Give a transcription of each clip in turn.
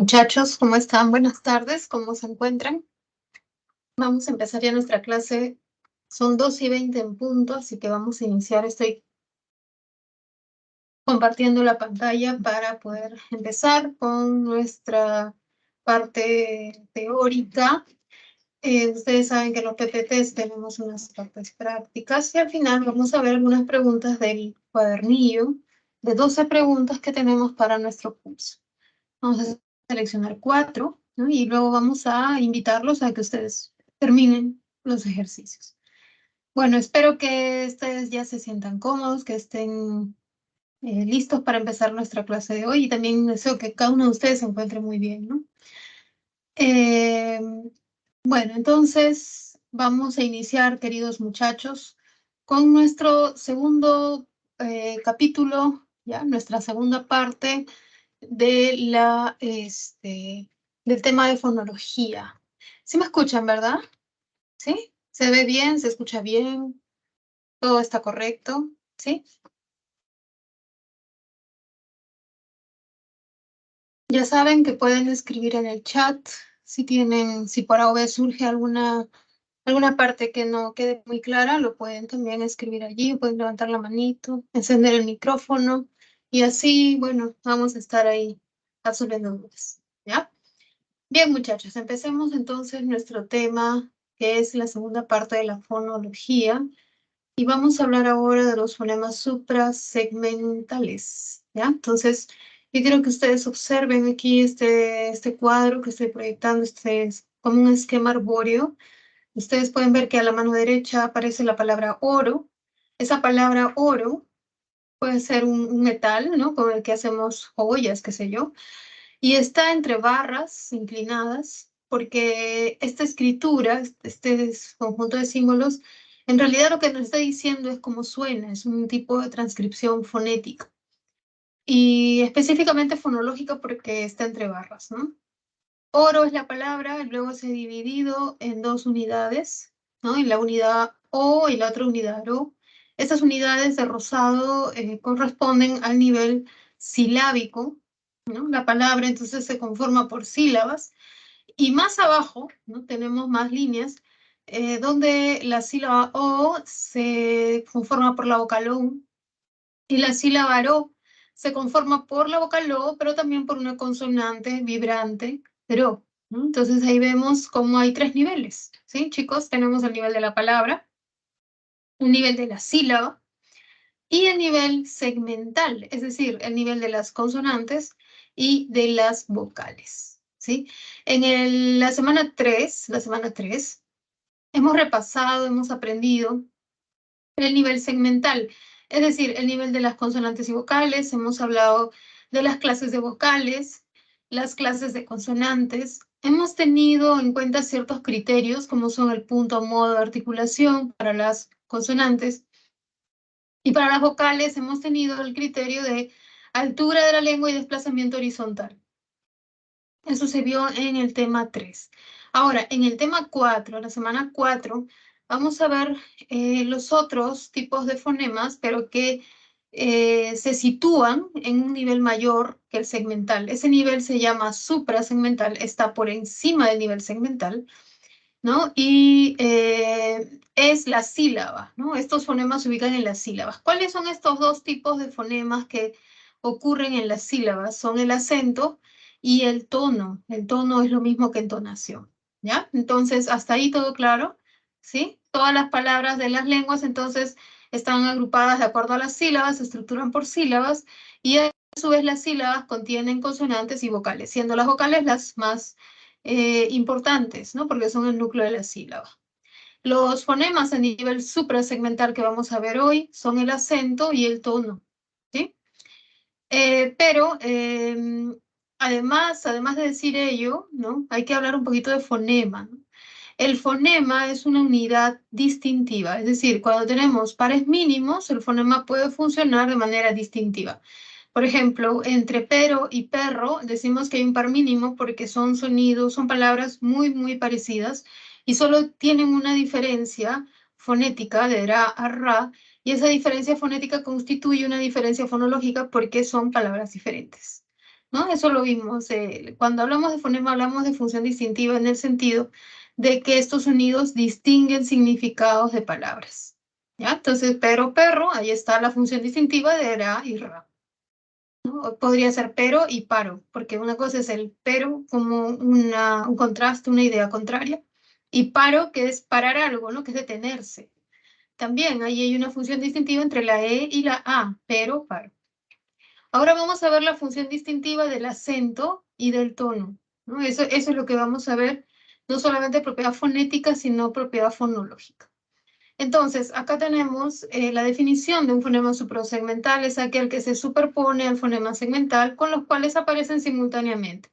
Muchachos, ¿cómo están? Buenas tardes, ¿cómo se encuentran? Vamos a empezar ya nuestra clase. Son 2:20 en punto, así que vamos a iniciar. Estoy compartiendo la pantalla para poder empezar con nuestra parte teórica. Ustedes saben que en los PPTs tenemos unas partes prácticas y al final vamos a ver algunas preguntas del cuadernillo de 12 preguntas que tenemos para nuestro curso. Vamos a seleccionar 4, ¿no? Y luego vamos a invitarlos a que ustedes terminen los ejercicios. Bueno, espero que ustedes ya se sientan cómodos, que estén listos para empezar nuestra clase de hoy y también deseo que cada uno de ustedes se encuentre muy bien, ¿no? Eh, bueno, entonces vamos a iniciar, queridos muchachos, con nuestro segundo capítulo, ya, nuestra segunda parte de del tema de fonología. ¿Sí me escuchan, verdad? ¿Sí? ¿Se ve bien? ¿Se escucha bien? ¿Todo está correcto? ¿Sí? Ya saben que pueden escribir en el chat si por A o B surge alguna parte que no quede muy clara, lo pueden también escribir allí, pueden levantar la manito, encender el micrófono y así, bueno, vamos a estar ahí absolviendo dudas, ¿ya? Bien, muchachos, empecemos entonces nuestro tema, que es la segunda parte de la fonología, y vamos a hablar ahora de los fonemas suprasegmentales, ¿ya? Entonces, yo quiero que ustedes observen aquí este cuadro que estoy proyectando, este es como un esquema arbóreo. Ustedes pueden ver que a la mano derecha aparece la palabra oro. Esa palabra oro puede ser un metal, ¿no? Con el que hacemos joyas, qué sé yo, y está entre barras inclinadas, porque esta escritura, conjunto de símbolos, en realidad lo que nos está diciendo es cómo suena, es un tipo de transcripción fonética. Y específicamente fonológica porque está entre barras, ¿no? Oro es la palabra, luego se ha dividido en dos unidades, ¿no? En la unidad O y la otra unidad O. Estas unidades de rosado corresponden al nivel silábico, ¿no? La palabra entonces se conforma por sílabas y más abajo, ¿no? Tenemos más líneas donde la sílaba O se conforma por la vocal O y la sílaba RO se conforma por la vocal O, pero también por una consonante vibrante, RO, ¿no? Entonces ahí vemos cómo hay tres niveles, ¿sí, chicos? Tenemos el nivel de la palabra, un nivel de la sílaba y el nivel segmental, es decir, el nivel de las consonantes y de las vocales, ¿sí? La semana 3, hemos repasado, hemos aprendido el nivel segmental, es decir, el nivel de las consonantes y vocales. Hemos hablado de las clases de vocales, las clases de consonantes. Hemos tenido en cuenta ciertos criterios, como son el punto, modo de articulación para las consonantes. Y para las vocales hemos tenido el criterio de altura de la lengua y desplazamiento horizontal. Eso se vio en el tema 3. Ahora, en el tema 4, la semana 4, vamos a ver los otros tipos de fonemas, pero que se sitúan en un nivel mayor que el segmental. Ese nivel se llama suprasegmental, está por encima del nivel segmental, ¿no? Y es la sílaba, ¿no? Estos fonemas se ubican en las sílabas. ¿Cuáles son estos dos tipos de fonemas que ocurren en las sílabas? Son el acento y el tono. El tono es lo mismo que entonación, ¿ya? Entonces, hasta ahí todo claro, ¿sí? Todas las palabras de las lenguas, entonces, están agrupadas de acuerdo a las sílabas, se estructuran por sílabas, y a su vez las sílabas contienen consonantes y vocales, siendo las vocales las más importantes, ¿no? Porque son el núcleo de la sílaba. Los fonemas a nivel suprasegmental que vamos a ver hoy son el acento y el tono, ¿sí? Pero además de decir ello, ¿no? Hay que hablar un poquito de fonema, ¿no? El fonema es una unidad distintiva, es decir, cuando tenemos pares mínimos, el fonema puede funcionar de manera distintiva. Por ejemplo, entre pero y perro decimos que hay un par mínimo porque son sonidos, son palabras muy parecidas y solo tienen una diferencia fonética de ra a ra, y esa diferencia fonética constituye una diferencia fonológica porque son palabras diferentes, ¿no? Eso lo vimos. Cuando hablamos de fonema, hablamos de función distintiva en el sentido de que estos sonidos distinguen significados de palabras. ¿Ya? Entonces, pero, perro, ahí está la función distintiva de ra y ra. ¿No? O podría ser pero y paro, porque una cosa es el pero como un contraste, una idea contraria, y paro, que es parar algo, ¿no? Que es detenerse. También ahí hay una función distintiva entre la E y la A, pero, paro. Ahora vamos a ver la función distintiva del acento y del tono, ¿no? Eso es lo que vamos a ver, no solamente propiedad fonética, sino propiedad fonológica. Entonces, acá tenemos la definición de un fonema suprasegmental, es aquel que se superpone al fonema segmental, con los cuales aparecen simultáneamente.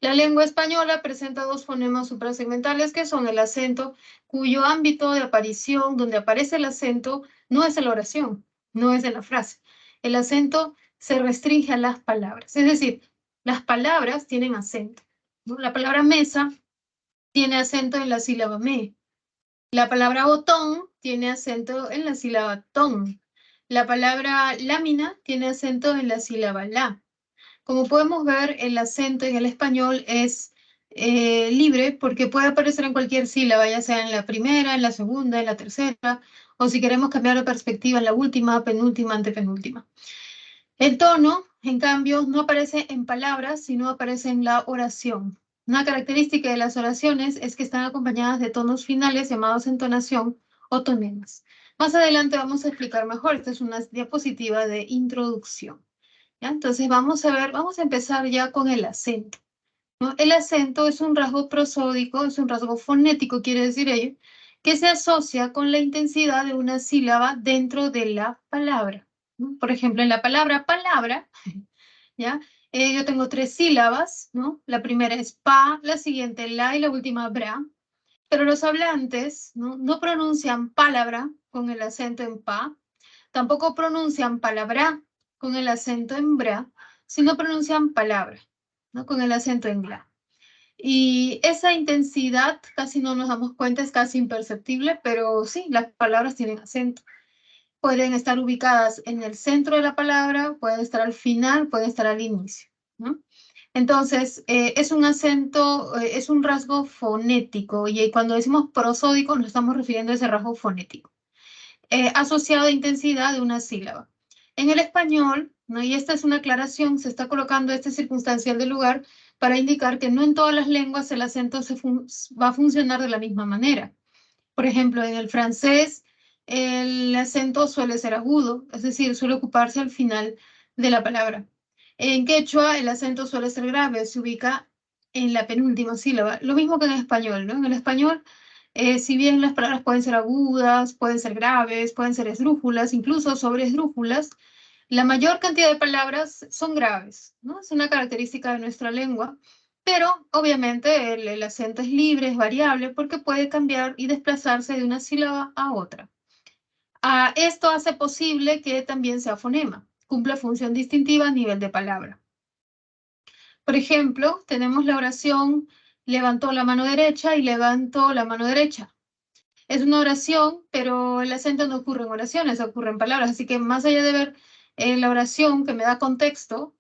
La lengua española presenta dos fonemas suprasegmentales, que son el acento, cuyo ámbito de aparición, donde aparece el acento, no es en la oración, no es en la frase. El acento se restringe a las palabras, es decir, las palabras tienen acento, ¿no? La palabra mesa tiene acento en la sílaba me. La palabra botón tiene acento en la sílaba ton. La palabra lámina tiene acento en la sílaba la. Como podemos ver, el acento en el español es libre porque puede aparecer en cualquier sílaba, ya sea en la primera, en la segunda, en la tercera, o si queremos cambiar la perspectiva, en la última, penúltima, antepenúltima. El tono, en cambio, no aparece en palabras, sino aparece en la oración. Una característica de las oraciones es que están acompañadas de tonos finales llamados entonación o tonemas. Más adelante vamos a explicar mejor. Esta es una diapositiva de introducción. ¿Ya? Entonces vamos a ver, vamos a empezar ya con el acento, ¿no? El acento es un rasgo prosódico, es un rasgo fonético, quiere decir ello, que se asocia con la intensidad de una sílaba dentro de la palabra, ¿no? Por ejemplo, en la palabra palabra, ¿ya? Yo tengo tres sílabas, ¿no? La primera es pa, la siguiente la y la última bra, pero los hablantes, ¿no? No pronuncian palabra con el acento en pa, tampoco pronuncian palabra con el acento en bra, sino pronuncian palabra, ¿no? Con el acento en la. Y esa intensidad casi no nos damos cuenta, es casi imperceptible, pero sí, las palabras tienen acento. Pueden estar ubicadas en el centro de la palabra, pueden estar al final, pueden estar al inicio, ¿no? Entonces, es un acento, es un rasgo fonético, y cuando decimos prosódico nos estamos refiriendo a ese rasgo fonético, asociado a intensidad de una sílaba. En el español, ¿no? Y esta es una aclaración, se está colocando este circunstancial del lugar para indicar que no en todas las lenguas el acento va a funcionar de la misma manera. Por ejemplo, en el francés el acento suele ser agudo, es decir, suele ocuparse al final de la palabra. En quechua el acento suele ser grave, se ubica en la penúltima sílaba. Lo mismo que en español, ¿no? En el español, si bien las palabras pueden ser agudas, pueden ser graves, pueden ser esdrújulas, incluso sobreesdrújulas, la mayor cantidad de palabras son graves, ¿no? Es una característica de nuestra lengua. Pero obviamente el acento es libre, es variable, porque puede cambiar y desplazarse de una sílaba a otra. Esto hace posible que también sea fonema, cumple función distintiva a nivel de palabra. Por ejemplo, tenemos la oración levantó la mano derecha y levantó la mano derecha. Es una oración, pero el acento no ocurre en oraciones, ocurre en palabras. Así que más allá de ver la oración que me da contexto,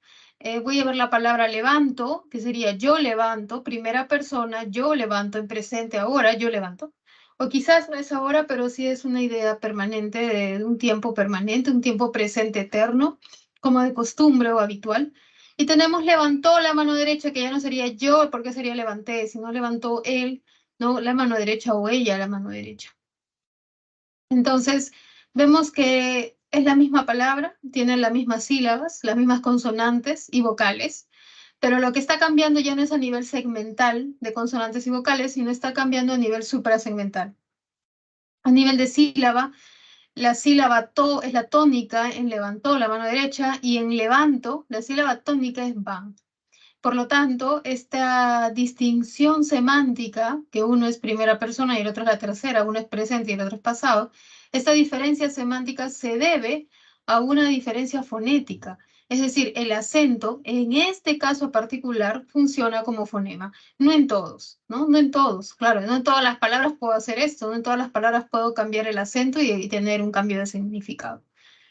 voy a ver la palabra levanto, que sería yo levanto, primera persona, yo levanto, en presente, ahora, yo levanto. O quizás no es ahora, pero sí es una idea permanente, de un tiempo permanente, un tiempo presente eterno, como de costumbre o habitual. Y tenemos levantó la mano derecha, que ya no sería yo, porque sería levanté, sino levantó él, ¿no? La mano derecha o ella la mano derecha. Entonces, vemos que es la misma palabra, tiene las mismas sílabas, las mismas consonantes y vocales, pero lo que está cambiando ya no es a nivel segmental de consonantes y vocales, sino está cambiando a nivel suprasegmental. A nivel de sílaba, la sílaba to es la tónica en levantó la mano derecha y en levanto la sílaba tónica es van. Por lo tanto, esta distinción semántica, que uno es primera persona y el otro es la tercera, uno es presente y el otro es pasado, esta diferencia semántica se debe a una diferencia fonética. Es decir, el acento, en este caso particular, funciona como fonema. No en todos, ¿no? No en todos, claro, no en todas las palabras puedo hacer esto, no en todas las palabras puedo cambiar el acento y tener un cambio de significado.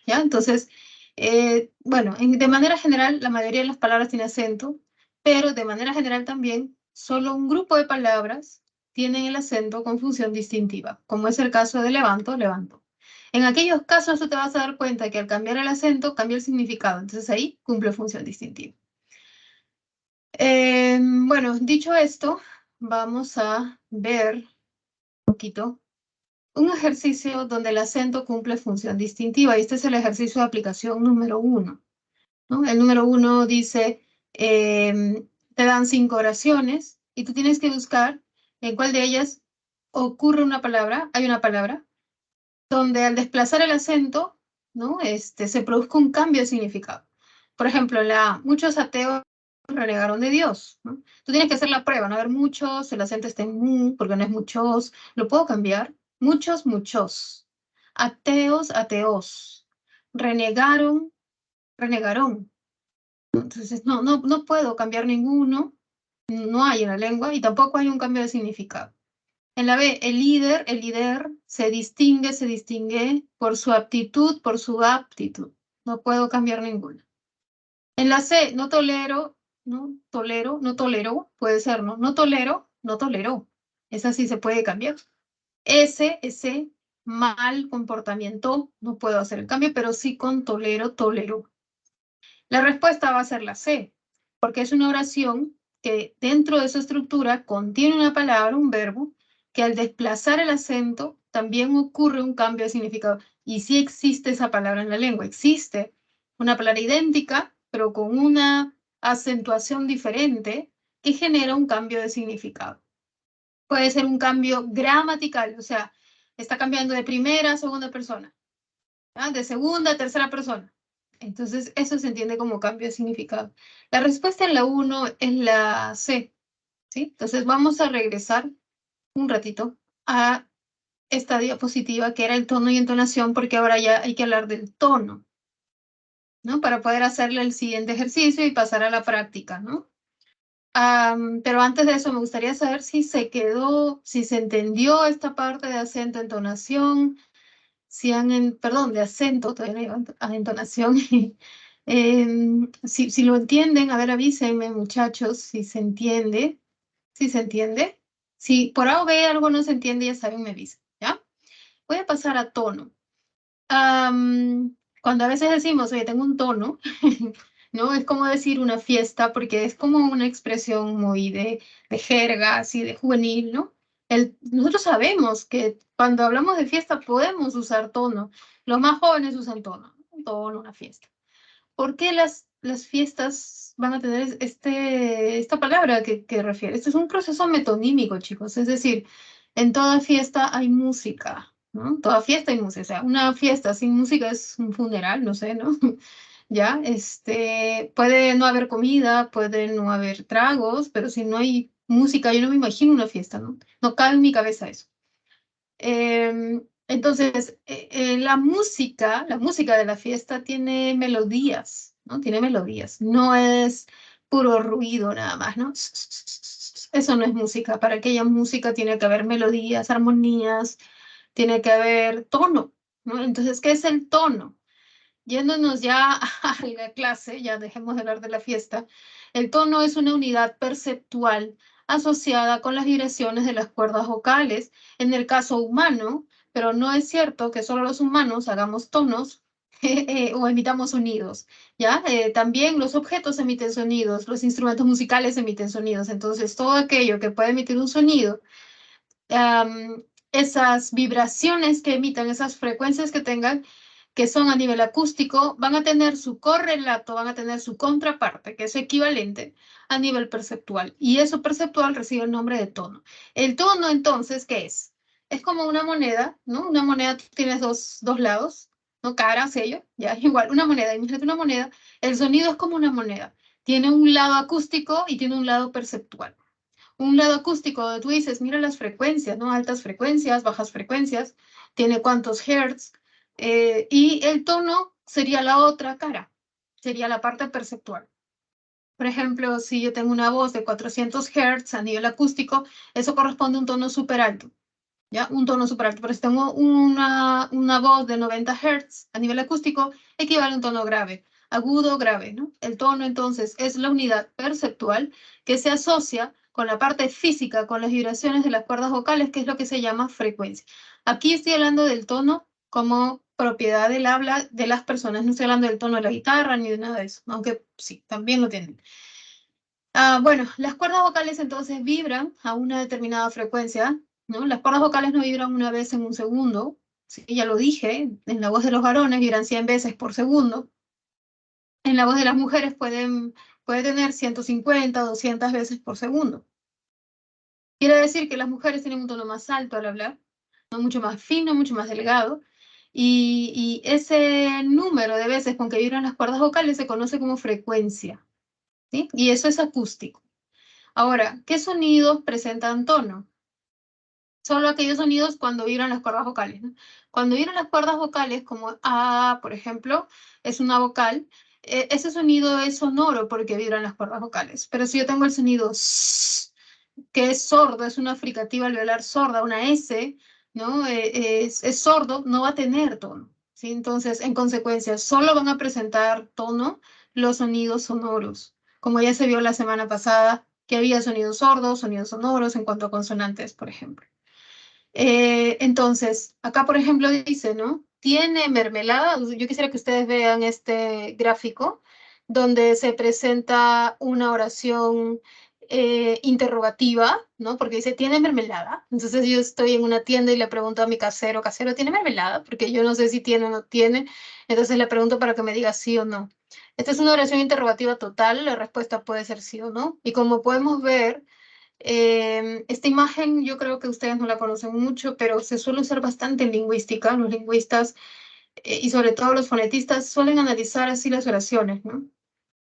¿Ya? Entonces, Bueno, de manera general, la mayoría de las palabras tiene acento, pero de manera general también, solo un grupo de palabras tienen el acento con función distintiva, como es el caso de levanto, levanto. En aquellos casos tú te vas a dar cuenta que al cambiar el acento cambia el significado, entonces ahí cumple función distintiva. Bueno, dicho esto, vamos a ver un poquito un ejercicio donde el acento cumple función distintiva. Y este es el ejercicio de aplicación número 1, ¿no? El número 1 dice, te dan 5 oraciones y tú tienes que buscar en cuál de ellas ocurre una palabra, hay una palabra, donde al desplazar el acento, ¿no? Se produzca un cambio de significado. Por ejemplo, muchos ateos renegaron de Dios, ¿no? Tú tienes que hacer la prueba, no haber muchos, el acento está en mu, porque no es muchos, lo puedo cambiar. Muchos, muchos. Ateos, ateos. Renegaron, renegaron. Entonces, no puedo cambiar ninguno, no hay en la lengua y tampoco hay un cambio de significado. En la B, el líder se distingue por su aptitud, por su aptitud. No puedo cambiar ninguna. En la C, no tolero, no tolero, no tolero, puede ser, ¿no? No tolero, no tolero. Esa sí se puede cambiar. Ese, mal comportamiento, no puedo hacer el cambio, pero sí con tolero, tolero. La respuesta va a ser la C, porque es una oración que dentro de su estructura contiene una palabra, un verbo, que al desplazar el acento también ocurre un cambio de significado. Y sí existe esa palabra en la lengua, existe una palabra idéntica, pero con una acentuación diferente que genera un cambio de significado. Puede ser un cambio gramatical, o sea, está cambiando de primera a segunda persona, ¿ya? De segunda a tercera persona. Entonces, eso se entiende como cambio de significado. La respuesta en la 1 es la C, ¿sí? Entonces, vamos a regresar un ratito a esta diapositiva que era el tono y entonación, porque ahora ya hay que hablar del tono, ¿no? Para poder hacerle el siguiente ejercicio y pasar a la práctica, ¿no? Pero antes de eso me gustaría saber si se quedó, si se entendió esta parte de acento, entonación, perdón, de acento, todavía no a entonación. Si lo entienden, a ver, avísenme, muchachos, si se entiende, si se entiende. Si por A o B algo no se entiende, ya saben, me avisan, ¿ya? Voy a pasar a tono. Cuando a veces decimos, oye, tengo un tono, ¿no? Es como decir una fiesta, porque es como una expresión muy de jerga, así de juvenil, ¿no? Nosotros sabemos que cuando hablamos de fiesta podemos usar tono. Los más jóvenes usan tono, un tono, una fiesta. ¿Por qué las fiestas van a tener esta palabra que refiere? Este es un proceso metonímico, chicos. Es decir, en toda fiesta hay música, ¿no? Toda fiesta hay música. O sea, una fiesta sin música es un funeral, no sé, ¿no? Ya, puede no haber comida, puede no haber tragos, pero si no hay música, yo no me imagino una fiesta, ¿no? No cabe en mi cabeza eso. Entonces, la música de la fiesta tiene melodías, ¿no? Tiene melodías, no es puro ruido nada más, ¿no? Eso no es música. Para que haya música tiene que haber melodías, armonías, tiene que haber tono, ¿no? Entonces, ¿qué es el tono? Yéndonos ya a la clase, ya dejemos de hablar de la fiesta, el tono es una unidad perceptual asociada con las vibraciones de las cuerdas vocales, en el caso humano, pero no es cierto que solo los humanos hagamos tonos o emitamos sonidos, ¿ya? También los objetos emiten sonidos, los instrumentos musicales emiten sonidos, entonces todo aquello que puede emitir un sonido, esas vibraciones que emitan, esas frecuencias que tengan, que son a nivel acústico, van a tener su correlato, van a tener su contraparte, que es equivalente a nivel perceptual. Y eso perceptual recibe el nombre de tono. El tono, entonces, ¿qué es? Es como una moneda, ¿no? Una moneda, tú tienes dos lados, ¿no? Cara, sello, ya, igual, una moneda, imagínate una moneda. El sonido es como una moneda. Tiene un lado acústico y tiene un lado perceptual. Un lado acústico donde tú dices, mira las frecuencias, ¿no? Altas frecuencias, bajas frecuencias, tiene cuántos hertz, y el tono sería la otra cara, sería la parte perceptual. Por ejemplo, si yo tengo una voz de 400 hertz a nivel acústico, eso corresponde a un tono súper alto. ¿ya? Un tono súper alto. Pero si tengo una voz de 90 Hz a nivel acústico, equivale a un tono grave, agudo, grave, ¿no? El tono, entonces, es la unidad perceptual que se asocia con la parte física, con las vibraciones de las cuerdas vocales, que es lo que se llama frecuencia. Aquí estoy hablando del tono como propiedad del habla de las personas, no estoy hablando del tono de la guitarra ni de nada de eso, aunque sí, también lo tienen. Bueno, las cuerdas vocales entonces vibran a una determinada frecuencia, ¿no? Las cuerdas vocales no vibran una vez en un segundo, ¿sí? Ya lo dije, en la voz de los varones vibran 100 veces por segundo, en la voz de las mujeres puede tener 150, 200 veces por segundo. Quiere decir que las mujeres tienen un tono más alto al hablar, ¿no? Mucho más fino, mucho más delgado, y ese número de veces con que vibran las cuerdas vocales se conoce como frecuencia, ¿sí? Y eso es acústico. Ahora, ¿qué sonidos presentan tono? Solo aquellos sonidos cuando vibran las cuerdas vocales, ¿no? Cuando vibran las cuerdas vocales, como A, por ejemplo, es una vocal, ese sonido es sonoro porque vibran las cuerdas vocales. Pero si yo tengo el sonido S, que es sordo, es una fricativa alveolar sorda, una S, ¿no? Es sordo, no va a tener tono, ¿sí? Entonces, en consecuencia, solo van a presentar tono los sonidos sonoros, como ya se vio la semana pasada, que había sonidos sordos, sonidos sonoros en cuanto a consonantes, por ejemplo. Entonces, acá, por ejemplo, dice, ¿no? Tiene mermelada. Yo quisiera que ustedes vean este gráfico donde se presenta una oración interrogativa, ¿no? Porque dice, ¿tiene mermelada? Entonces yo estoy en una tienda y le pregunto a mi casero, casero, ¿tiene mermelada? Porque yo no sé si tiene o no tiene. Entonces le pregunto para que me diga sí o no. Esta es una oración interrogativa total, la respuesta puede ser sí o no. Y como podemos ver, esta imagen yo creo que ustedes no la conocen mucho, pero se suele usar bastante en lingüística. Los lingüistas y sobre todo los fonetistas suelen analizar así las oraciones, ¿no?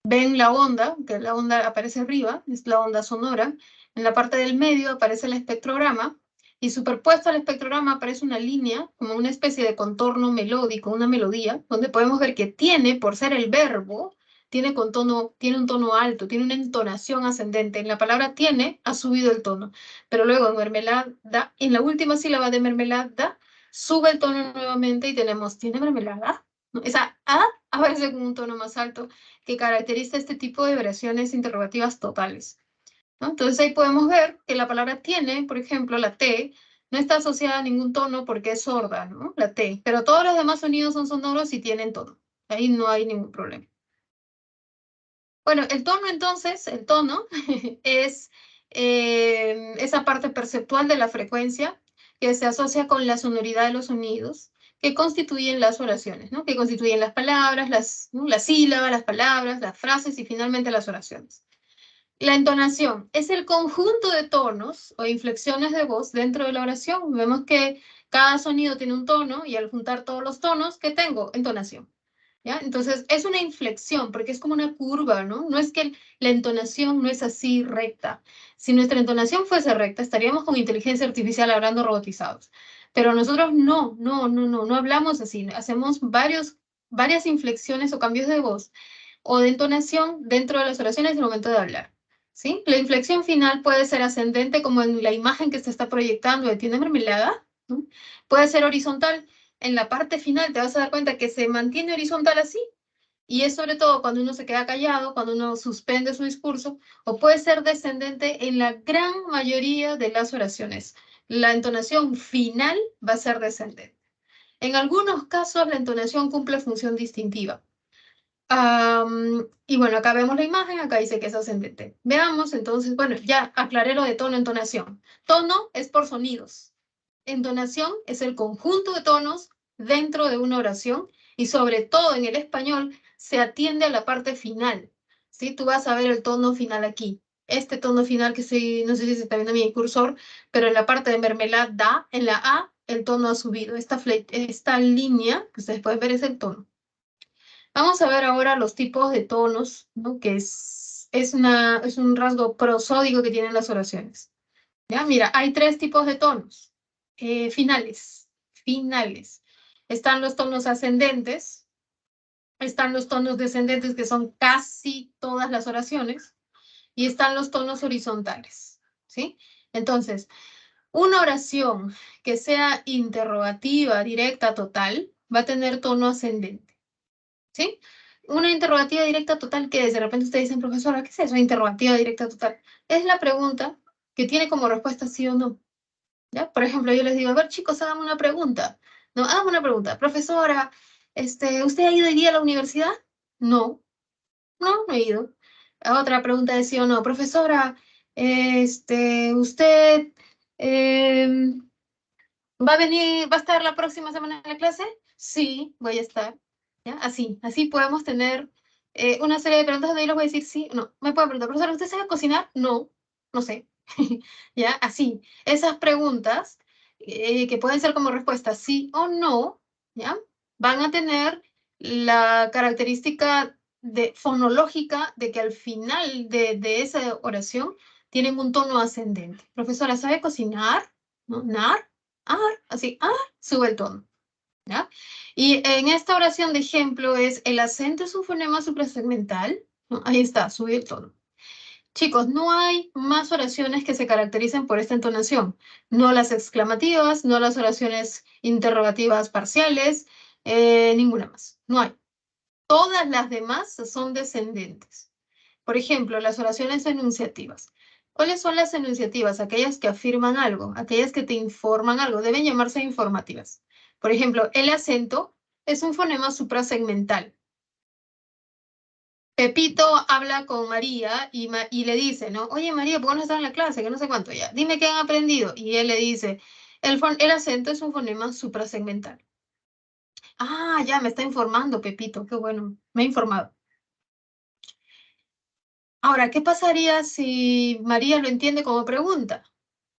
Ven la onda, que la onda aparece arriba, es la onda sonora. En la parte del medio aparece el espectrograma y superpuesto al espectrograma aparece una línea, como una especie de contorno melódico, una melodía, donde podemos ver que tiene, por ser el verbo, tiene un tono alto, tiene una entonación ascendente. En la palabra tiene ha subido el tono, pero luego en mermelada, en la última sílaba de mermelada, sube el tono nuevamente y tenemos, ¿tiene mermelada? ¿No? Esa A aparece con un tono más alto que caracteriza este tipo de variaciones interrogativas totales, ¿no? Entonces ahí podemos ver que la palabra tiene, por ejemplo, la T, no está asociada a ningún tono porque es sorda, ¿no? La T, pero todos los demás sonidos son sonoros y tienen tono. Ahí no hay ningún problema. Bueno, el tono entonces, el tono es esa parte perceptual de la frecuencia que se asocia con la sonoridad de los sonidos que constituyen las oraciones, ¿no? Que constituyen las palabras, ¿no? Las sílabas, las palabras, las frases y finalmente las oraciones. La entonación es el conjunto de tonos o inflexiones de voz dentro de la oración. Vemos que cada sonido tiene un tono y al juntar todos los tonos, ¿qué tengo? Entonación. ¿Ya? Entonces, es una inflexión porque es como una curva, ¿no? No es que la entonación no es así recta. Si nuestra entonación fuese recta, estaríamos con inteligencia artificial hablando robotizados. Pero nosotros no hablamos así. Hacemos varias inflexiones o cambios de voz o de entonación dentro de las oraciones en el momento de hablar. ¿Sí? La inflexión final puede ser ascendente, como en la imagen que se está proyectando de tiene mermelada, ¿no? Puede ser horizontal. En la parte final te vas a dar cuenta que se mantiene horizontal así, y es sobre todo cuando uno se queda callado, cuando uno suspende su discurso, o puede ser descendente en la gran mayoría de las oraciones. La entonación final va a ser descendente. En algunos casos la entonación cumple función distintiva. Y bueno, acá vemos la imagen, acá dice que es ascendente. Veamos entonces, bueno, ya aclaré lo de tono, entonación. Tono es por sonidos. Entonación es el conjunto de tonos dentro de una oración y sobre todo en el español se atiende a la parte final. ¿Sí? Tú vas a ver el tono final aquí. Este tono final que estoy, no sé si se está viendo mi cursor, pero en la parte de mermelada, en la A, el tono ha subido. Esta línea que ustedes pueden ver es el tono. Vamos a ver ahora los tipos de tonos, ¿no? Que es un rasgo prosódico que tienen las oraciones. ¿Ya? Mira, hay tres tipos de tonos finales. Están los tonos ascendentes, están los tonos descendentes, que son casi todas las oraciones, y están los tonos horizontales, ¿sí? Entonces, Una oración que sea interrogativa, directa, total, va a tener tono ascendente, ¿sí? Una interrogativa directa total, ¿qué es? De repente ustedes dicen, profesora, ¿qué es eso? Interrogativa directa total. Es la pregunta que tiene como respuesta sí o no, ¿ya? Por ejemplo, yo les digo, a ver, chicos, háganme una pregunta. No, háganme una pregunta. Profesora, ¿usted ha ido hoy día a la universidad? No, no he ido. Otra pregunta de sí o no. Profesora, ¿usted va a venir, va a estar la próxima semana en la clase? Sí, voy a estar. ¿Ya? Así podemos tener una serie de preguntas donde yo les voy a decir sí, no. Me pueden preguntar, profesora, ¿usted sabe cocinar? No, no sé. ¿Ya? Así. Esas preguntas que pueden ser como respuesta sí o no, ¿ya? Van a tener la característica fonológica de que al final de esa oración tienen un tono ascendente. Profesora, ¿sabe cocinar? ¿No? ¿Nar? Ah, así, sube el tono, ¿ya? Y en esta oración de ejemplo es, el acento es un fonema suprasegmental, ¿no? Ahí está, sube el tono. Chicos, no hay más oraciones que se caractericen por esta entonación. No las exclamativas, no las oraciones interrogativas parciales, ninguna más. No hay. Todas las demás son descendentes. Por ejemplo, las oraciones enunciativas. ¿Cuáles son las enunciativas? Aquellas que afirman algo, aquellas que te informan algo, deben llamarse informativas. Por ejemplo, el acento es un fonema suprasegmental. Pepito habla con María y le dice, ¿no? Oye, María, ¿por qué no estás en la clase? Que no sé cuánto ya. Dime qué han aprendido. Y él le dice, el acento es un fonema suprasegmental. Ah, ya me está informando, Pepito. Qué bueno. Me ha informado. Ahora, ¿qué pasaría si María lo entiende como pregunta?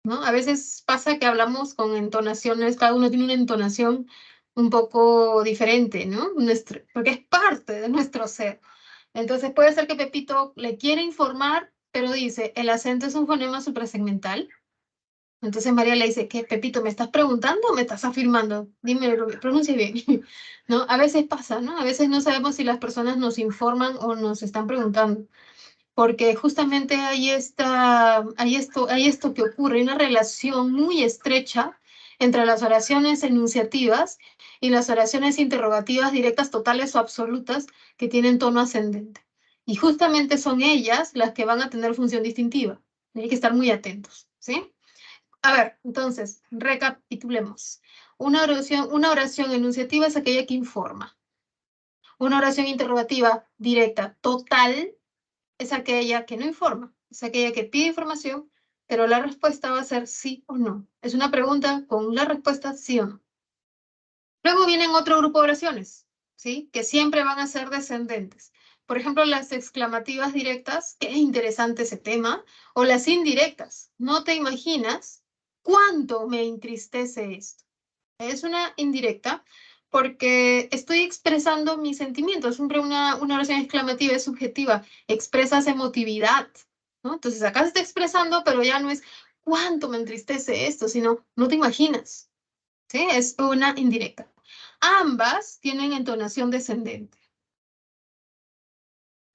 ¿No? A veces pasa que hablamos con entonaciones, cada uno tiene una entonación un poco diferente, ¿no? Porque es parte de nuestro ser. Entonces puede ser que Pepito le quiere informar, pero dice, el acento es un fonema suprasegmental. Entonces María le dice, ¿qué, Pepito, me estás preguntando o me estás afirmando? Dime, pronuncia bien. ¿No? A veces pasa, ¿no? A veces no sabemos si las personas nos informan o nos están preguntando porque justamente hay esto que ocurre, una relación muy estrecha entre las oraciones enunciativas y las oraciones interrogativas directas, totales o absolutas que tienen tono ascendente. Y justamente son ellas las que van a tener función distintiva. Hay que estar muy atentos, ¿sí? A ver, entonces, recapitulemos. Una oración enunciativa es aquella que informa. Una oración interrogativa directa, total, es aquella que no informa, es aquella que pide información, pero la respuesta va a ser sí o no. Es una pregunta con la respuesta sí o no. Luego vienen otro grupo de oraciones, ¿sí? Que siempre van a ser descendentes. Por ejemplo, las exclamativas directas, qué interesante ese tema, o las indirectas. No te imaginas cuánto me entristece esto. Es una indirecta porque estoy expresando mis sentimientos. Siempre una oración exclamativa es subjetiva, expresas emotividad, ¿no? Entonces acá se está expresando, pero ya no es cuánto me entristece esto, sino no te imaginas, ¿sí? Es una indirecta. Ambas tienen entonación descendente.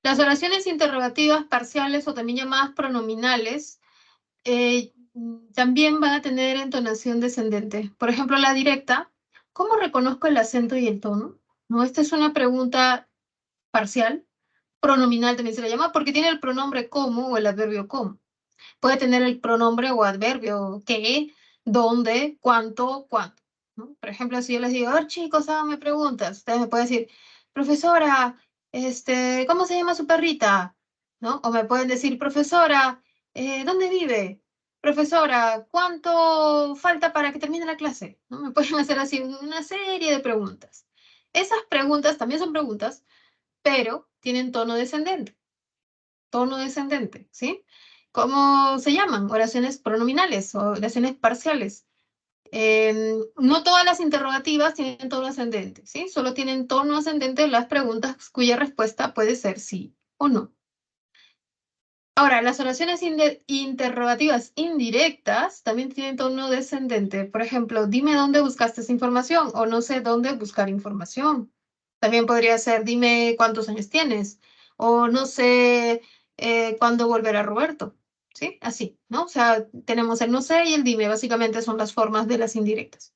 Las oraciones interrogativas parciales o también llamadas pronominales también van a tener entonación descendente. Por ejemplo, la directa, ¿cómo reconozco el acento y el tono? ¿No? Esta es una pregunta parcial, pronominal también se la llama, porque tiene el pronombre como o el adverbio como. Puede tener el pronombre o adverbio qué, dónde, cuánto, cuándo. ¿No? Por ejemplo, si yo les digo, a ver chicos, háganme preguntas, ustedes me pueden decir, profesora, ¿cómo se llama su perrita? ¿No? O me pueden decir, profesora, ¿dónde vive? Profesora, ¿cuánto falta para que termine la clase? ¿No? Me pueden hacer así una serie de preguntas. Esas preguntas también son preguntas, pero tienen tono descendente, ¿sí? ¿Cómo se llaman? Oraciones pronominales o oraciones parciales. No todas las interrogativas tienen tono ascendente, ¿sí? Solo tienen tono ascendente las preguntas cuya respuesta puede ser sí o no. Ahora, las oraciones interrogativas indirectas también tienen tono descendente. Por ejemplo, dime dónde buscaste esa información o no sé dónde buscar información. También podría ser, dime cuántos años tienes o no sé cuándo volverá Roberto. ¿sí? Así, ¿no? O sea, tenemos el no sé y el dime, básicamente son las formas de las indirectas.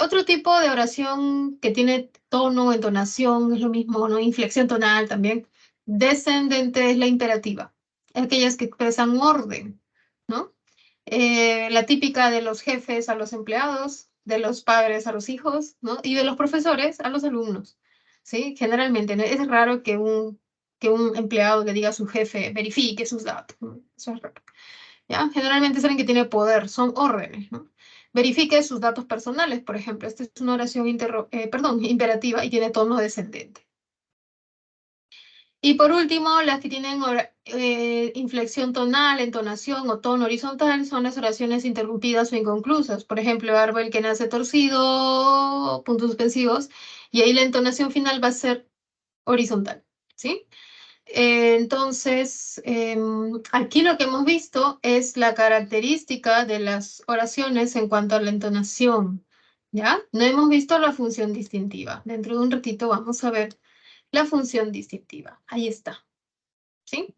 Otro tipo de oración que tiene tono, entonación, es lo mismo, ¿no? Inflexión tonal también. Descendente es la imperativa, aquellas que expresan orden, ¿no? La típica de los jefes a los empleados, de los padres a los hijos, ¿no? Y de los profesores a los alumnos, ¿sí? Generalmente, ¿no? Es raro que un empleado le diga a su jefe, verifique sus datos, ¿no? Eso es raro. ¿Ya? Generalmente es alguien que tiene poder, son órdenes, ¿no? Verifique sus datos personales, por ejemplo. Esta es una oración imperativa y tiene tono descendente. Y por último, las que tienen inflexión tonal, entonación o tono horizontal son las oraciones interrumpidas o inconclusas. Por ejemplo, árbol que nace torcido, puntos suspensivos, y ahí la entonación final va a ser horizontal, ¿sí? Entonces, aquí lo que hemos visto es la característica de las oraciones en cuanto a la entonación, ¿ya? No hemos visto la función distintiva. Dentro de un ratito vamos a ver la función distintiva. Ahí está, ¿sí?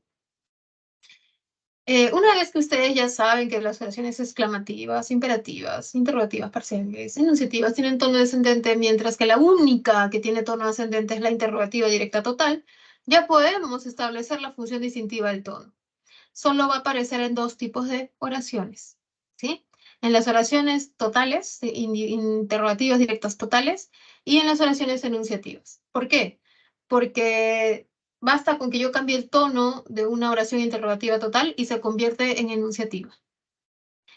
Una vez que ustedes ya saben que las oraciones exclamativas, imperativas, interrogativas parciales, enunciativas tienen tono descendente, mientras que la única que tiene tono ascendente es la interrogativa directa total, ya podemos establecer la función distintiva del tono. Solo va a aparecer en dos tipos de oraciones, ¿sí? En las oraciones totales, interrogativas directas totales, y en las oraciones enunciativas. ¿Por qué? Porque basta con que yo cambie el tono de una oración interrogativa total y se convierte en enunciativa.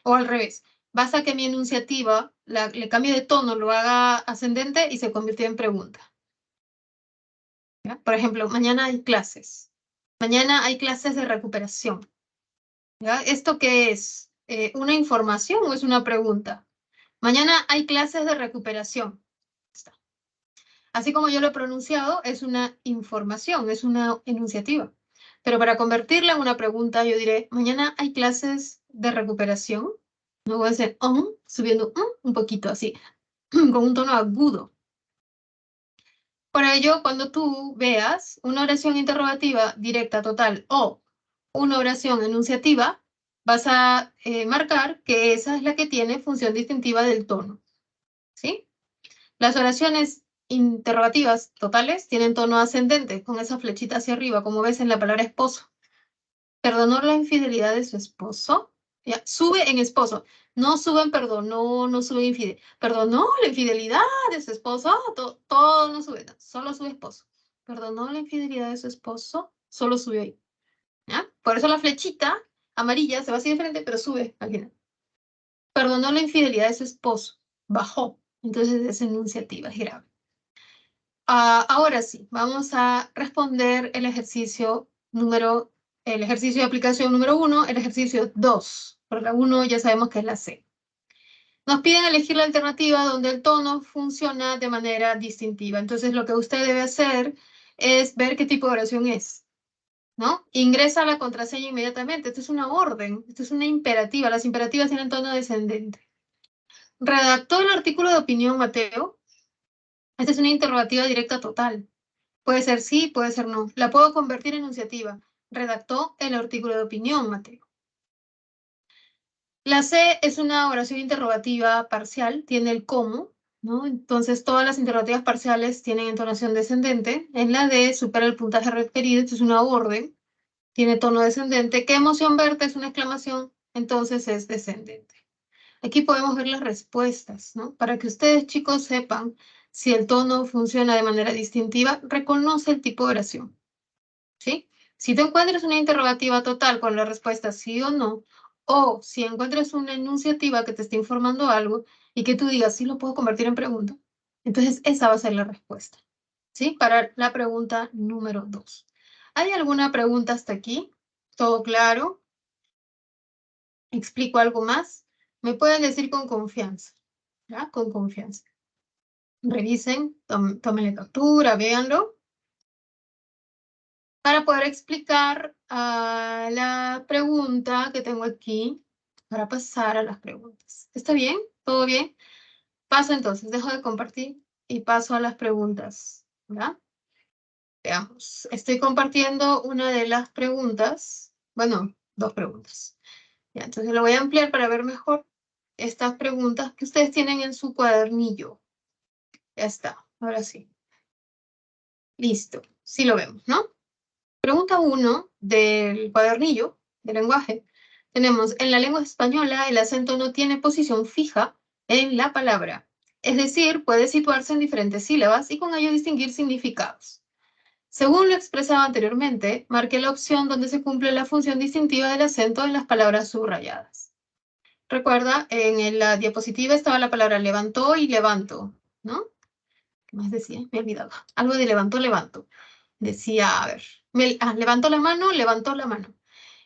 O al revés, basta que mi enunciativa le cambie de tono, lo haga ascendente y se convierte en pregunta. ¿Ya? Por ejemplo, mañana hay clases. Mañana hay clases de recuperación. ¿Ya? ¿Esto qué es? ¿Una información o es una pregunta? Mañana hay clases de recuperación. Está. Así como yo lo he pronunciado, es una información, es una enunciativa. Pero para convertirla en una pregunta, yo diré, mañana hay clases de recuperación. No voy a hacer subiendo un poquito así, con un tono agudo. Por ello, cuando tú veas una oración interrogativa directa, total o una oración enunciativa, vas a marcar que esa es la que tiene función distintiva del tono, ¿sí? Las oraciones interrogativas totales tienen tono ascendente, con esa flechita hacia arriba, como ves en la palabra esposo. ¿Perdonó la infidelidad de su esposo? Ya, sube en esposo. No sube en perdonó, no sube en infidelidad. Perdonó la infidelidad de su esposo, todo no sube, no, solo sube esposo. Perdonó la infidelidad de su esposo, solo sube ahí. ¿Ya? Por eso la flechita amarilla se va así de frente, pero sube al final. Perdonó la infidelidad de su esposo, bajó. Entonces es enunciativa, es grave. Ahora sí, vamos a responder el ejercicio de aplicación número 1, el ejercicio 2. Por la 1 ya sabemos que es la C. Nos piden elegir la alternativa donde el tono funciona de manera distintiva. Entonces lo que usted debe hacer es ver qué tipo de oración es, ¿no? Ingresa la contraseña inmediatamente. Esto es una orden, esto es una imperativa. Las imperativas tienen tono descendente. Redactó el artículo de opinión, Mateo. Esta es una interrogativa directa total. Puede ser sí, puede ser no. La puedo convertir en enunciativa. Redactó el artículo de opinión, Mateo. La C es una oración interrogativa parcial, tiene el cómo, ¿no? Entonces todas las interrogativas parciales tienen entonación descendente. En la D supera el puntaje requerido, esto es una orden, tiene tono descendente. ¿Qué emoción verte? Es una exclamación, entonces es descendente. Aquí podemos ver las respuestas, ¿no? Para que ustedes, chicos, sepan si el tono funciona de manera distintiva, reconoce el tipo de oración, ¿sí? Si tú encuentras una interrogativa total con la respuesta sí o no, o si encuentras una enunciativa que te está informando algo y que tú digas, sí lo puedo convertir en pregunta, entonces esa va a ser la respuesta, ¿sí? Para la pregunta número 2. ¿Hay alguna pregunta hasta aquí? ¿Todo claro? ¿Explico algo más? Me pueden decir con confianza, ¿ya? Con confianza. Revisen, tomen captura, véanlo, para poder explicar la pregunta que tengo aquí, para pasar a las preguntas. ¿Está bien? ¿Todo bien? Paso entonces, dejo de compartir y paso a las preguntas, ¿verdad? Veamos, estoy compartiendo una de las preguntas. Bueno, 2 preguntas. Ya, entonces lo voy a ampliar para ver mejor estas preguntas que ustedes tienen en su cuadernillo. Ya está, ahora sí. Listo, sí lo vemos, ¿no? Pregunta 1 del cuadernillo de lenguaje. Tenemos, en la lengua española el acento no tiene posición fija en la palabra. Es decir, puede situarse en diferentes sílabas y con ello distinguir significados. Según lo expresado anteriormente, marqué la opción donde se cumple la función distintiva del acento en las palabras subrayadas. Recuerda, en la diapositiva estaba la palabra levantó y levanto, ¿no? ¿Qué más decía? Me he olvidado. Algo de levantó, levanto. Decía, a ver, levantó la mano, levantó la mano.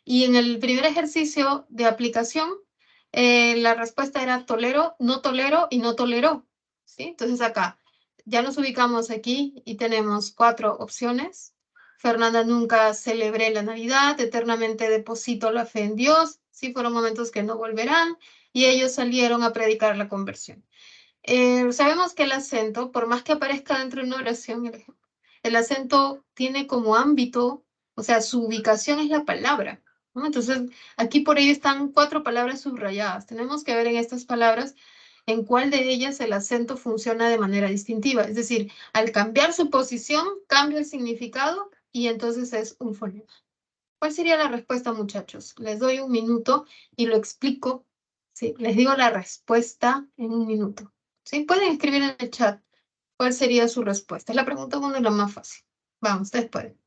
Y en el primer ejercicio de aplicación, la respuesta era tolero y no toleró. ¿Sí? Entonces acá ya nos ubicamos aquí y tenemos 4 opciones. Fernanda nunca celebré la Navidad, eternamente deposito la fe en Dios, sí fueron momentos que no volverán, y ellos salieron a predicar la conversión. Sabemos que el acento, por más que aparezca dentro de una oración, el acento tiene como ámbito, o sea, su ubicación es la palabra, ¿no? Entonces, aquí por ello están 4 palabras subrayadas. Tenemos que ver en estas palabras en cuál de ellas el acento funciona de manera distintiva. Es decir, al cambiar su posición, cambia el significado y entonces es un fonema. ¿Cuál sería la respuesta, muchachos? Les doy un minuto y lo explico. Sí, les digo la respuesta en un minuto. ¿Sí? Pueden escribir en el chat cuál sería su respuesta. Es la pregunta 1 es la más fácil. Vamos, ustedes pueden.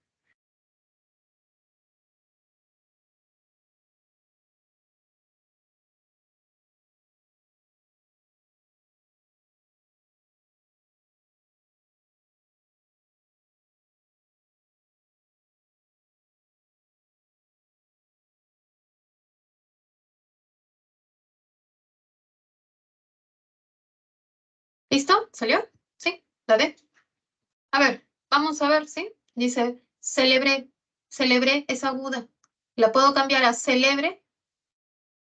¿Listo? ¿Salió? ¿Sí? ¿La D? A ver, vamos a ver, ¿sí? Dice, celebre es aguda. ¿La puedo cambiar a celebre?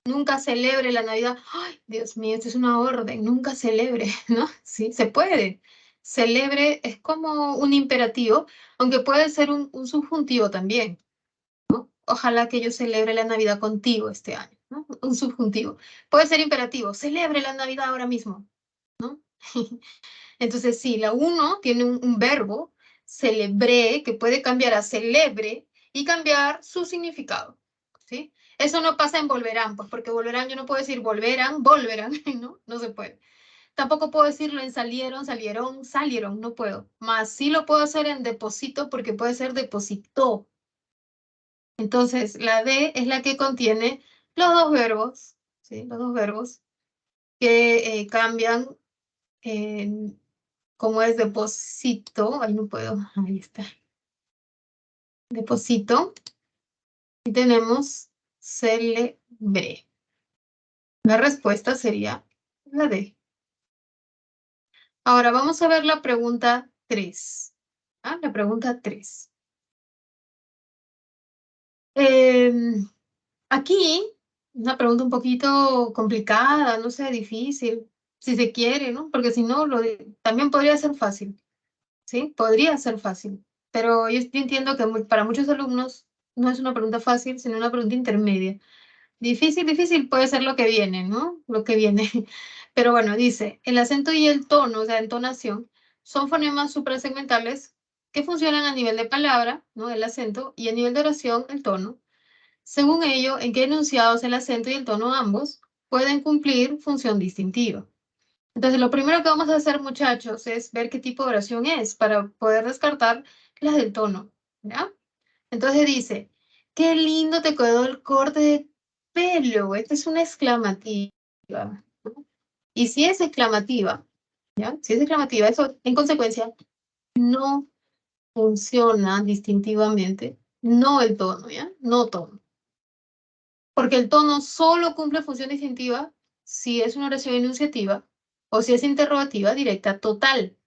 Nunca celebre la Navidad. Ay, Dios mío, esto es una orden. Nunca celebre, ¿no? Sí, se puede. Celebre es como un imperativo, aunque puede ser un subjuntivo también. Ojalá que yo celebre la Navidad contigo este año, ¿no? Un subjuntivo. Puede ser imperativo. Celebre la Navidad ahora mismo, ¿no? Entonces, sí, la uno tiene un verbo, celebré, que puede cambiar a celebre y cambiar su significado, ¿sí? Eso no pasa en volverán, pues porque volverán, yo no puedo decir volverán, volverán, ¿no? No se puede. Tampoco puedo decirlo en salieron, salieron, salieron, no puedo. Más sí lo puedo hacer en deposito porque puede ser depositó. Entonces, la D es la que contiene los 2 verbos, ¿sí? Los 2 verbos que cambian en como es deposito, ahí no puedo, ahí está, deposito, y tenemos celebre. La respuesta sería la D. Ahora vamos a ver la pregunta 3. ¿Ah? La pregunta 3. Aquí, una pregunta un poquito complicada, no sé, difícil, si se quiere, ¿no? Porque si no, también podría ser fácil. ¿Sí? Podría ser fácil, pero yo entiendo que para muchos alumnos no es una pregunta fácil, sino una pregunta intermedia. Difícil, difícil puede ser lo que viene, ¿no? Lo que viene. Pero bueno, dice, el acento y el tono, o sea, entonación, son fonemas suprasegmentales que funcionan a nivel de palabra, ¿no? El acento, y a nivel de oración, el tono. Según ello, en qué enunciados el acento y el tono ambos pueden cumplir función distintiva. Entonces, lo primero que vamos a hacer, muchachos, es ver qué tipo de oración es para poder descartar las del tono, ¿ya? Entonces dice, qué lindo te quedó el corte de pelo. Esta es una exclamativa, ¿no? Y si es exclamativa, ¿ya? Si es exclamativa, eso en consecuencia no funciona distintivamente, no el tono, ¿ya? No tono. Porque el tono solo cumple función distintiva si es una oración enunciativa o si es interrogativa directa total.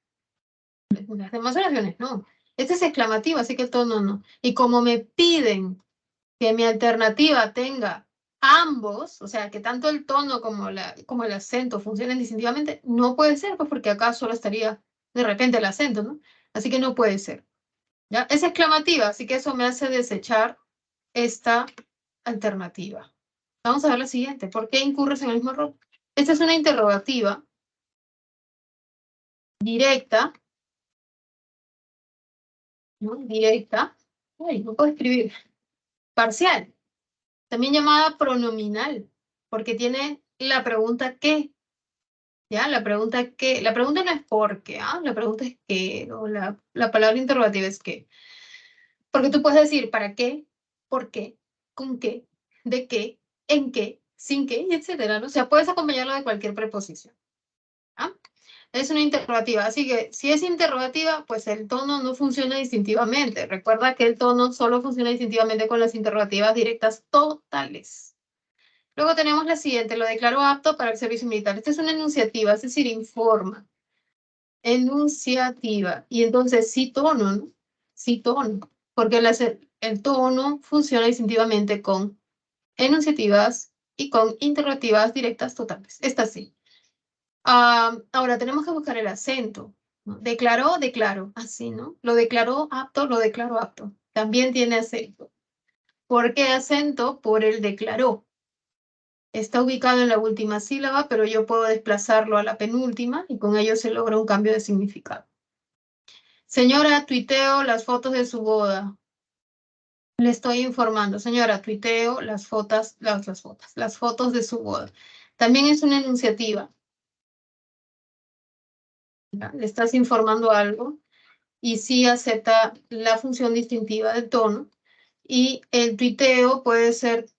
Las demás oraciones no. Esta es exclamativa, así que el tono no. Y como me piden que mi alternativa tenga ambos, o sea, que tanto el tono como el acento funcionen distintivamente, no puede ser, pues porque acá solo estaría de repente el acento, ¿no? Así que no puede ser. ¿Ya? Es exclamativa, así que eso me hace desechar esta alternativa. Vamos a ver la siguiente. ¿Por qué incurres en el mismo error? Esta es una interrogativa directa, ¿no? Directa. Ay, no puedo escribir. Parcial. También llamada pronominal, porque tiene la pregunta ¿qué? ¿Ya? La pregunta ¿qué? La pregunta no es por qué, ¿ah? La pregunta es qué, o la palabra interrogativa es qué. Porque tú puedes decir ¿para qué? ¿Por qué? ¿Con qué? ¿De qué? ¿En qué? ¿Sin qué? Y etcétera, ¿no? O sea, puedes acompañarlo de cualquier preposición. ¿Ah? Es una interrogativa, así que si es interrogativa, pues el tono no funciona distintivamente. Recuerda que el tono solo funciona distintivamente con las interrogativas directas totales. Luego tenemos la siguiente, lo declaro apto para el servicio militar. Esta es una enunciativa, es decir, informa. Enunciativa. Y entonces sí tono, ¿no? Sí tono. Porque el tono funciona distintivamente con enunciativas y con interrogativas directas totales. Esta sí. Ahora tenemos que buscar el acento, ¿no? Declaró, declaro. Así, ¿no? Lo declaró apto, lo declaro apto. También tiene acento. ¿Por qué acento? Por el declaró. Está ubicado en la última sílaba, pero yo puedo desplazarlo a la penúltima y con ello se logra un cambio de significado. Señora, tuiteo las fotos de su boda. Le estoy informando. Señora, tuiteo las fotos de su boda. También es una enunciativa. ¿Ya? Le estás informando algo y sí acepta la función distintiva del tono. Y el tuiteo puede ser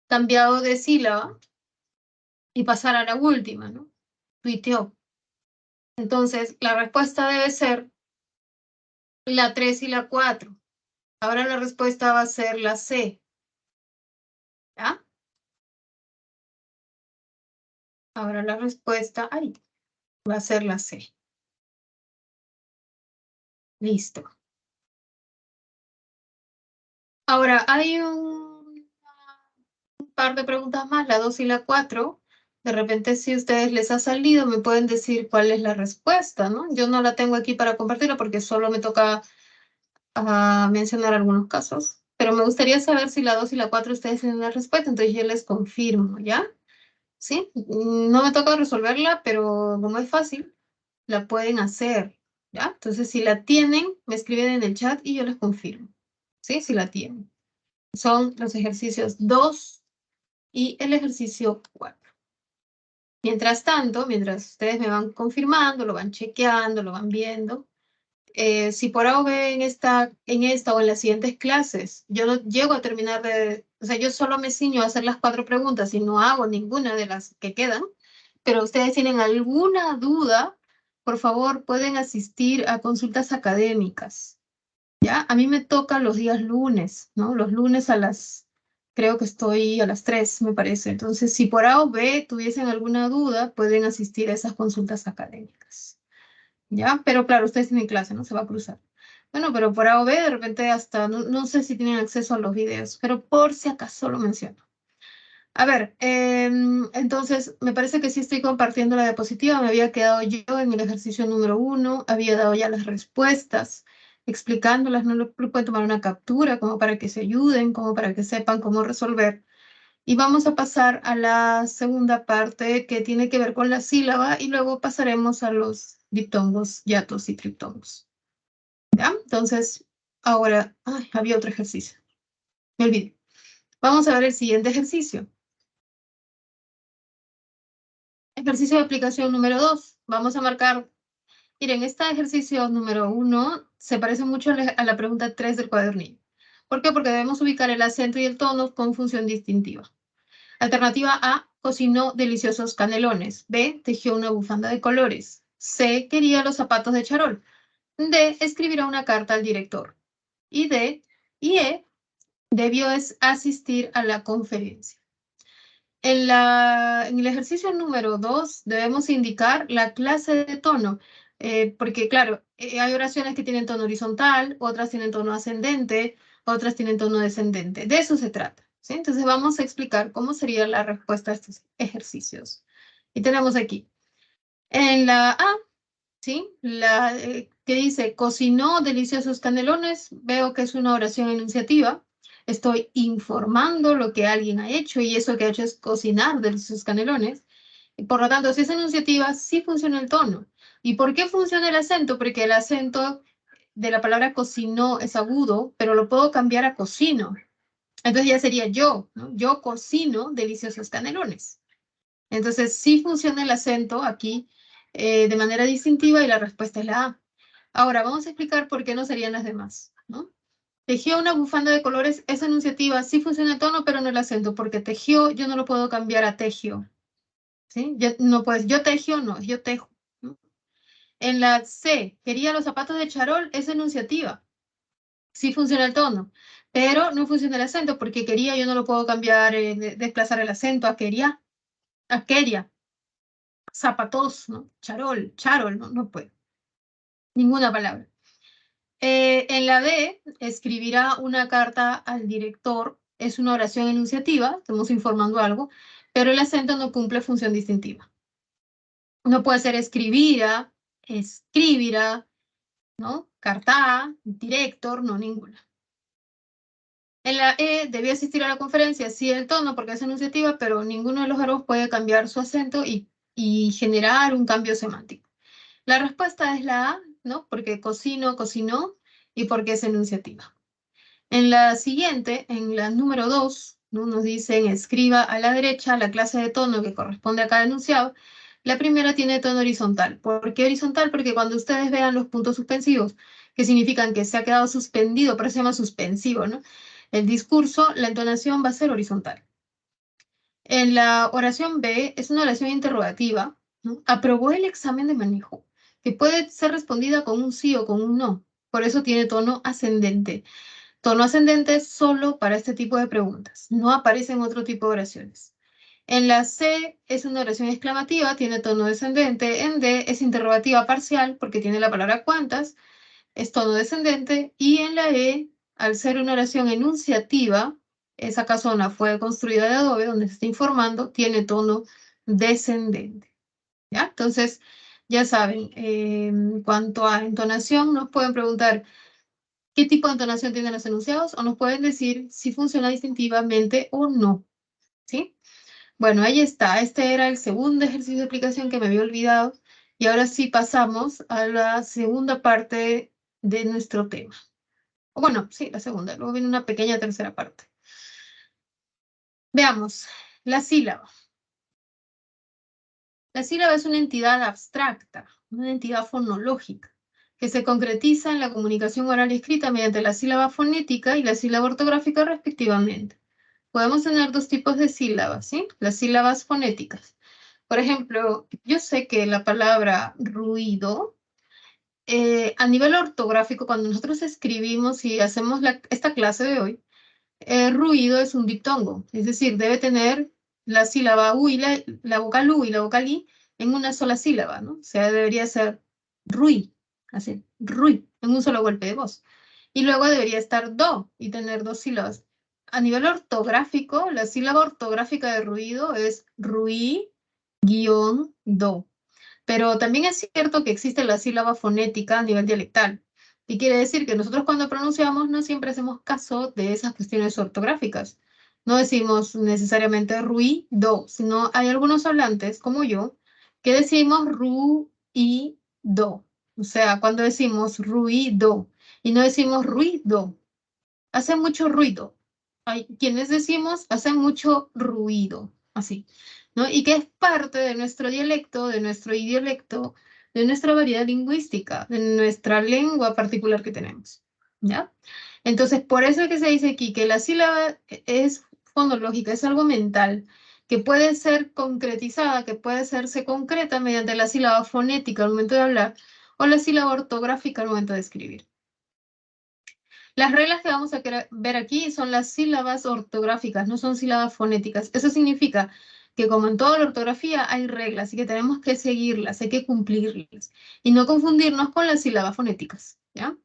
cambiado de sílaba y pasar a la última, ¿no? Tuiteó. Entonces, la respuesta debe ser la 3 y la 4. Ahora la respuesta va a ser la C. ¿Ya? Ahora la respuesta, va a ser la C. Listo. Ahora, hay un par de preguntas más, la 2 y la 4. De repente, si a ustedes les ha salido, me pueden decir cuál es la respuesta, ¿no? Yo no la tengo aquí para compartirla porque solo me toca mencionar algunos casos. Pero me gustaría saber si la 2 y la 4 ustedes tienen la respuesta, entonces yo les confirmo, ¿ya? ¿Sí? No me toca resolverla, pero como es fácil, la pueden hacer, ¿ya? Entonces, si la tienen, me escriben en el chat y yo les confirmo, ¿sí? Si la tienen. Son los ejercicios 2 y el ejercicio 4. Mientras tanto, mientras ustedes me van confirmando, lo van chequeando, lo van viendo, si por algo en esta o en las siguientes clases, yo no llego a terminar o sea, yo solo me ciño a hacer las 4 preguntas y no hago ninguna de las que quedan, pero ustedes tienen alguna duda, por favor, pueden asistir a consultas académicas, ¿ya? A mí me toca los días lunes, ¿no? Los lunes creo que estoy a las 3, me parece. Entonces, si por A o B tuviesen alguna duda, pueden asistir a esas consultas académicas, ¿ya? Pero claro, ustedes tienen clase, ¿no? Se va a cruzar. Bueno, pero por A o B, de repente hasta, no sé si tienen acceso a los videos, pero por si acaso lo menciono. A ver, entonces, me parece que sí estoy compartiendo la diapositiva. Me había quedado yo en el ejercicio número 1, había dado ya las respuestas, explicándolas, no lo pueden tomar una captura como para que se ayuden, como para que sepan cómo resolver. Y vamos a pasar a la segunda parte que tiene que ver con la sílaba y luego pasaremos a los diptongos, hiatos y triptongos. ¿Ya? Entonces, ahora, había otro ejercicio. Me olvidé. Vamos a ver el siguiente ejercicio. Ejercicio de aplicación número 2. Vamos a marcar, miren, este ejercicio número 1 se parece mucho a la pregunta 3 del cuadernillo. ¿Por qué? Porque debemos ubicar el acento y el tono con función distintiva. Alternativa A, cocinó deliciosos canelones. B, tejió una bufanda de colores. C, quería los zapatos de charol. D, escribirá una carta al director. Y E, debió asistir a la conferencia. En el ejercicio número 2 debemos indicar la clase de tono, porque claro, hay oraciones que tienen tono horizontal, otras tienen tono ascendente, otras tienen tono descendente. De eso se trata, ¿sí? Entonces vamos a explicar cómo sería la respuesta a estos ejercicios. Y tenemos aquí, en la A, ¿sí? Que dice, cocinó deliciosos canelones, veo que es una oración enunciativa. estoy informando lo que alguien ha hecho y eso que ha hecho es cocinar de sus canelones. Y por lo tanto, si es enunciativa, sí funciona el tono. ¿Y por qué funciona el acento? Porque el acento de la palabra cocinó es agudo, pero lo puedo cambiar a cocino. Entonces ya sería yo, ¿no? Yo cocino deliciosos canelones. Entonces sí funciona el acento aquí de manera distintiva y la respuesta es la A. Ahora vamos a explicar por qué no serían las demás, ¿no? Tejió una bufanda de colores, es enunciativa, sí funciona el tono, pero no el acento, porque tejió yo no lo puedo cambiar a tegio, ¿sí? No puedes, yo tegio, no, yo tejo, ¿no? En la C, quería los zapatos de charol, es enunciativa, sí funciona el tono, pero no funciona el acento, porque quería yo no lo puedo cambiar, desplazar el acento a quería, zapatos, ¿no? Charol, ¿no? No puedo, ninguna palabra. En la D, escribirá una carta al director. Es una oración enunciativa, estamos informando algo, pero el acento no cumple función distintiva. No puede ser escribirá, ¿no? Carta, director, no ninguna. En la E, debió asistir a la conferencia, sí el tono, porque es enunciativa, pero ninguno de los verbos puede cambiar su acento y generar un cambio semántico. La respuesta es la A, ¿no? Porque cocino, cocinó, y porque es enunciativa. En la siguiente, en la número 2, ¿no? Nos dicen escriba a la derecha la clase de tono que corresponde a cada enunciado. La primera tiene tono horizontal. ¿Por qué horizontal? Porque cuando ustedes vean los puntos suspensivos, que significan que se ha quedado suspendido, pero se llama suspensivo, ¿no? El discurso, la entonación va a ser horizontal. En la oración B es una oración interrogativa, ¿no? Aprobó el examen de manejo, que puede ser respondida con un sí o con un no. Por eso tiene tono ascendente. Tono ascendente solo para este tipo de preguntas. No aparece en otro tipo de oraciones. En la C es una oración exclamativa, tiene tono descendente. En D es interrogativa parcial porque tiene la palabra cuántas, es tono descendente. Y en la E, al ser una oración enunciativa, esa casona fue construida de adobe, donde se está informando, tiene tono descendente. ¿Ya? Entonces, ya saben, en cuanto a entonación, nos pueden preguntar qué tipo de entonación tienen los enunciados o nos pueden decir si funciona distintivamente o no. ¿Sí? Bueno, ahí está. Este era el segundo ejercicio de aplicación que me había olvidado. Y ahora sí pasamos a la segunda parte de nuestro tema. O bueno, sí, la segunda. Luego viene una pequeña tercera parte. Veamos, la sílaba. La sílaba es una entidad abstracta, una entidad fonológica, que se concretiza en la comunicación oral y escrita mediante la sílaba fonética y la sílaba ortográfica respectivamente. Podemos tener dos tipos de sílabas, ¿sí? Las sílabas fonéticas. Por ejemplo, yo sé que la palabra ruido, a nivel ortográfico, cuando nosotros escribimos y hacemos esta clase de hoy, ruido es un diptongo, es decir, debe tener la sílaba U y la vocal U y la vocal I en una sola sílaba, ¿no? O sea, debería ser rui, así, rui, en un solo golpe de voz. Y luego debería estar do y tener dos sílabas. A nivel ortográfico, la sílaba ortográfica de ruido es ruí guión do. Pero también es cierto que existe la sílaba fonética a nivel dialectal. Y quiere decir que nosotros cuando pronunciamos no siempre hacemos caso de esas cuestiones ortográficas. No decimos necesariamente ruido, sino hay algunos hablantes, como yo, que decimos ru y do. O sea, cuando decimos ruido y no decimos ruido, hace mucho ruido. Hay quienes decimos hace mucho ruido, así, ¿no? Y que es parte de nuestro dialecto, de nuestro idiolecto, de nuestra variedad lingüística, de nuestra lengua particular que tenemos, ¿ya? Entonces, por eso es que se dice aquí que la sílaba es fonológica, es algo mental, que puede ser concretizada, que puede hacerse concreta mediante la sílaba fonética al momento de hablar o la sílaba ortográfica al momento de escribir. Las reglas que vamos a ver aquí son las sílabas ortográficas, no son sílabas fonéticas. Eso significa que como en toda la ortografía hay reglas y que tenemos que seguirlas, hay que cumplirlas y no confundirnos con las sílabas fonéticas, ¿ya?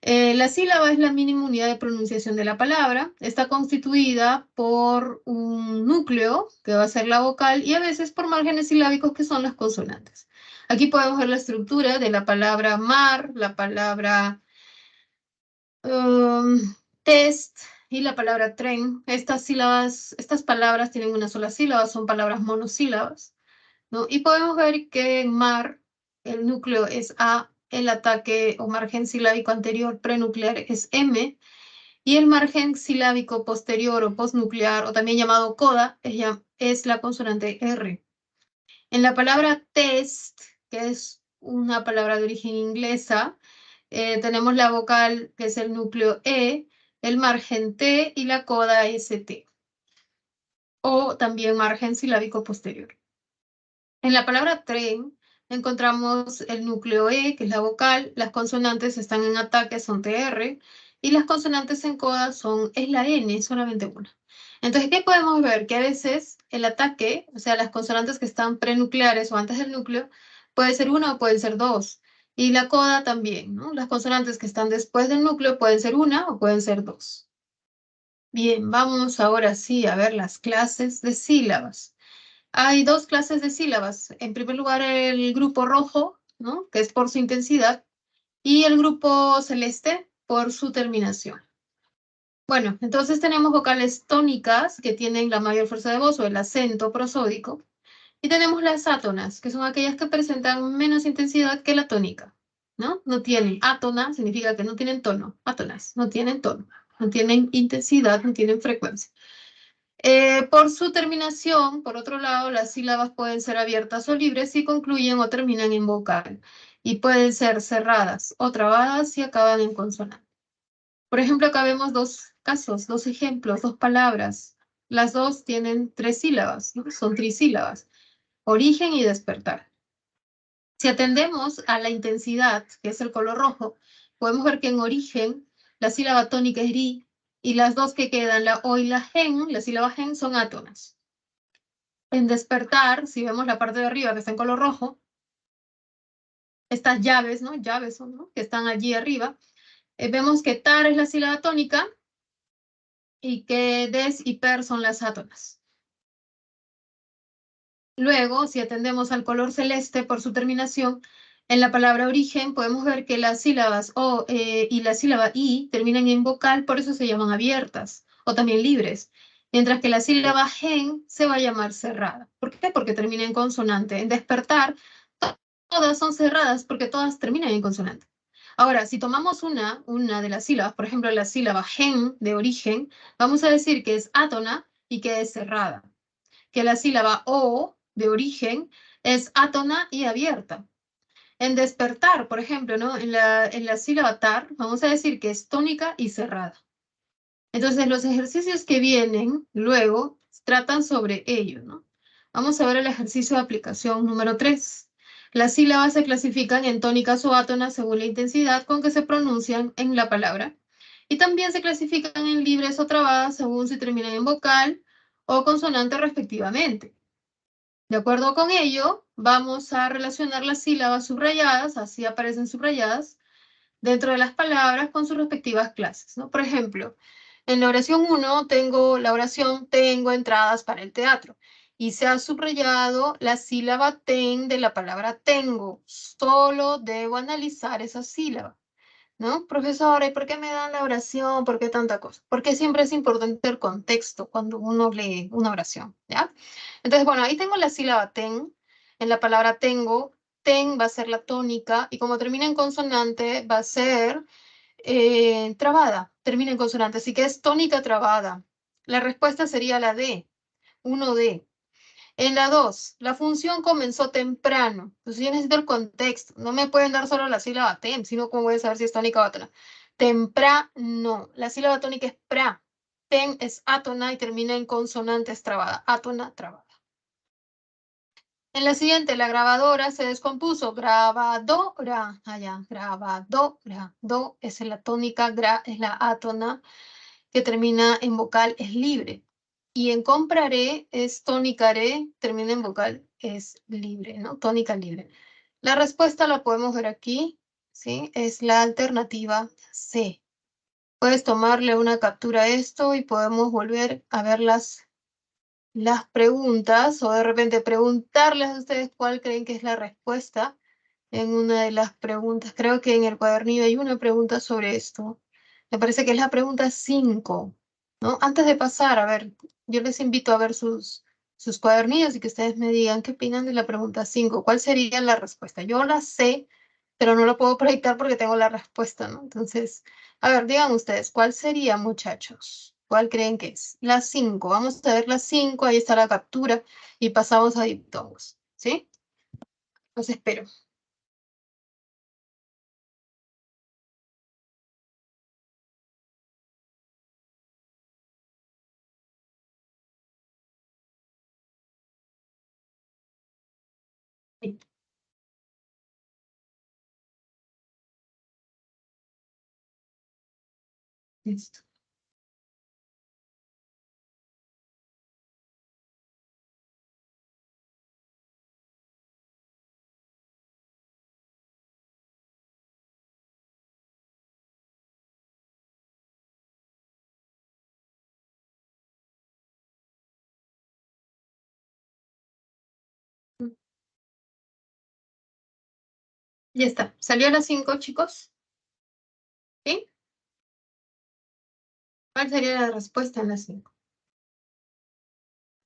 La sílaba es la mínima unidad de pronunciación de la palabra. Está constituida por un núcleo, que va a ser la vocal, y a veces por márgenes silábicos, que son las consonantes. Aquí podemos ver la estructura de la palabra mar, la palabra test, y la palabra tren. Estas sílabas, estas palabras tienen una sola sílaba, son palabras monosílabas, ¿no? Y podemos ver que en mar, el núcleo es A, el ataque o margen silábico anterior prenuclear es M, y el margen silábico posterior o postnuclear, o también llamado coda, es la consonante R. En la palabra test, que es una palabra de origen inglesa, tenemos la vocal, que es el núcleo E, el margen T y la coda ST, o también margen silábico posterior. En la palabra tren encontramos el núcleo E, que es la vocal, las consonantes están en ataque, son TR, y las consonantes en coda es la N, solamente una. Entonces, ¿qué podemos ver? Que a veces el ataque, o sea, las consonantes que están prenucleares o antes del núcleo, puede ser una o pueden ser dos. Y la coda también, ¿no? Las consonantes que están después del núcleo pueden ser una o pueden ser dos. Bien, vamos ahora sí a ver las clases de sílabas. Hay dos clases de sílabas. En primer lugar, el grupo rojo, ¿no? Que es por su intensidad, y el grupo celeste por su terminación. Bueno, entonces tenemos vocales tónicas que tienen la mayor fuerza de voz o el acento prosódico, y tenemos las átonas, que son aquellas que presentan menos intensidad que la tónica, ¿no? No tienen átona, significa que no tienen tono. Átonas, no tienen tono, no tienen intensidad, no tienen frecuencia. Por su terminación, por otro lado, las sílabas pueden ser abiertas o libres si concluyen o terminan en vocal, y pueden ser cerradas o trabadas si acaban en consonante. Por ejemplo, acá vemos dos casos, dos ejemplos, dos palabras. Las dos tienen tres sílabas, ¿no? Son trisílabas: origen y despertar. Si atendemos a la intensidad, que es el color rojo, podemos ver que en origen la sílaba tónica es ri, y las dos que quedan, la o y la gen, la sílaba gen, son átonas. En despertar, si vemos la parte de arriba que está en color rojo, estas llaves, ¿no? Llaves, ¿no? Que están allí arriba, vemos que tar es la sílaba tónica y que des y per son las átonas. Luego, si atendemos al color celeste por su terminación, en la palabra origen podemos ver que las sílabas o y la sílaba i terminan en vocal, por eso se llaman abiertas o también libres, mientras que la sílaba gen se va a llamar cerrada. ¿Por qué? Porque termina en consonante. En despertar, todas son cerradas porque todas terminan en consonante. Ahora, si tomamos una de las sílabas, por ejemplo, la sílaba gen de origen, vamos a decir que es átona y que es cerrada. Que la sílaba o de origen es átona y abierta. En despertar, por ejemplo, ¿no? En la sílaba tar, vamos a decir que es tónica y cerrada. Entonces, los ejercicios que vienen luego tratan sobre ello, ¿no? Vamos a ver el ejercicio de aplicación número 3. Las sílabas se clasifican en tónicas o átonas según la intensidad con que se pronuncian en la palabra. Y también se clasifican en libres o trabadas según si terminan en vocal o consonante respectivamente. De acuerdo con ello, vamos a relacionar las sílabas subrayadas, así aparecen subrayadas, dentro de las palabras con sus respectivas clases, ¿no? Por ejemplo, en la oración 1 tengo la oración tengo entradas para el teatro y se ha subrayado la sílaba ten de la palabra tengo. Solo debo analizar esa sílaba, ¿no? Profesora, ¿y por qué me dan la oración? ¿Por qué tanta cosa? Porque siempre es importante el contexto cuando uno lee una oración, ¿ya? Entonces, bueno, ahí tengo la sílaba ten. En la palabra tengo, ten va a ser la tónica y como termina en consonante va a ser trabada, termina en consonante, así que es tónica trabada. La respuesta sería la D, 1D. En la 2, la función comenzó temprano. Entonces yo necesito el contexto. No me pueden dar solo la sílaba tem, sino cómo voy a saber si es tónica o átona. Temprano. La sílaba tónica es pra. Tem es átona y termina en consonante trabada. Átona trabada. En la siguiente, la grabadora se descompuso. Grabadora. Allá, grabadora. Do es la tónica, gra es la átona que termina en vocal, es libre. Y en compraré es tónicaré, termina en vocal, es libre, ¿no? Tónica libre. La respuesta la podemos ver aquí, ¿sí? Es la alternativa C. Puedes tomarle una captura a esto y podemos volver a ver las preguntas o de repente preguntarles a ustedes cuál creen que es la respuesta en una de las preguntas. Creo que en el cuadernillo hay una pregunta sobre esto. Me parece que es la pregunta 5. ¿no? Antes de pasar, a ver, yo les invito a ver sus cuadernillos y que ustedes me digan qué opinan de la pregunta 5. ¿Cuál sería la respuesta? Yo la sé, pero no lo puedo proyectar porque tengo la respuesta, ¿no? Entonces, a ver, digan ustedes, ¿cuál sería, muchachos? ¿Cuál creen que es? La 5. Vamos a ver la 5. Ahí está la captura y pasamos a diptongos, ¿sí? Los espero. Sí, listo. Ya está. ¿Salió la 5, chicos? ¿Sí? ¿Cuál sería la respuesta en la 5?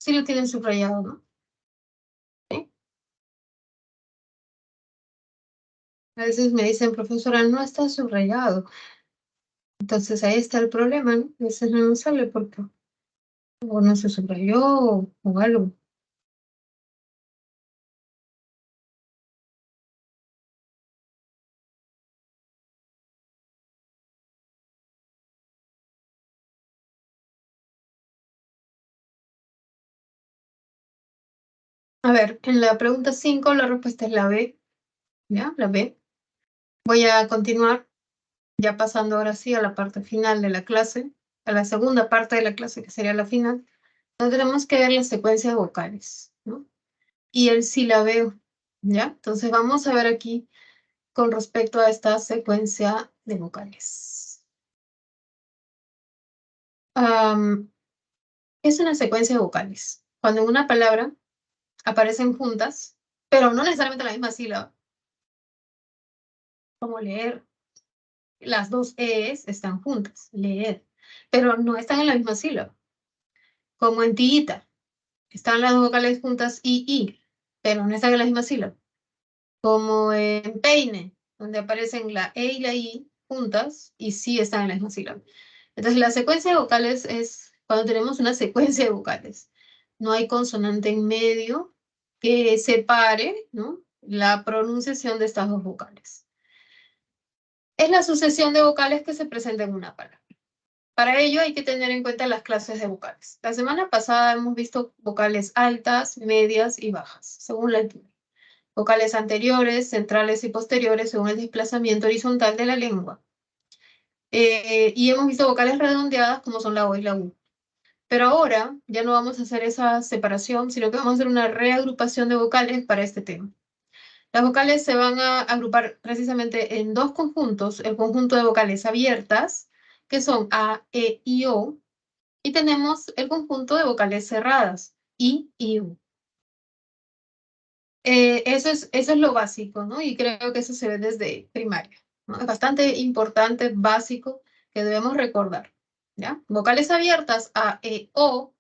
Sí lo tienen subrayado, ¿no? ¿Sí? A veces me dicen, profesora, no está subrayado. Entonces ahí está el problema, ¿no? A veces no nos sale porque o no se subrayó o algo. A ver, en la pregunta 5 la respuesta es la B, ¿ya? La B. Voy a continuar ya pasando ahora sí a la parte final de la clase, a la segunda parte de la clase que sería la final, donde tenemos que ver la secuencia de vocales, ¿no? Y el silabeo, ¿ya? Entonces vamos a ver aquí con respecto a esta secuencia de vocales. Am, es una secuencia de vocales. Cuando en una palabra aparecen juntas, pero no necesariamente la misma sílaba, como leer, las dos E's están juntas, leer, pero no están en la misma sílaba, como en tiguita, están las dos vocales juntas I, pero no están en la misma sílaba, como en peine, donde aparecen la E y la I juntas y sí están en la misma sílaba. Entonces, la secuencia de vocales es cuando tenemos una secuencia de vocales. No hay consonante en medio que separe, ¿no?, la pronunciación de estas dos vocales. Es la sucesión de vocales que se presenta en una palabra. Para ello hay que tener en cuenta las clases de vocales. La semana pasada hemos visto vocales altas, medias y bajas, según la altura. Vocales anteriores, centrales y posteriores según el desplazamiento horizontal de la lengua. Y hemos visto vocales redondeadas como son la O y la U. Pero ahora ya no vamos a hacer esa separación, sino que vamos a hacer una reagrupación de vocales para este tema. Las vocales se van a agrupar precisamente en dos conjuntos, el conjunto de vocales abiertas, que son A, E y O, y tenemos el conjunto de vocales cerradas, I y U. Eso es lo básico, ¿no? Y creo que eso se ve desde primaria, ¿no? Es bastante importante, básico, que debemos recordar, ¿ya? Vocales abiertas, A, E, O,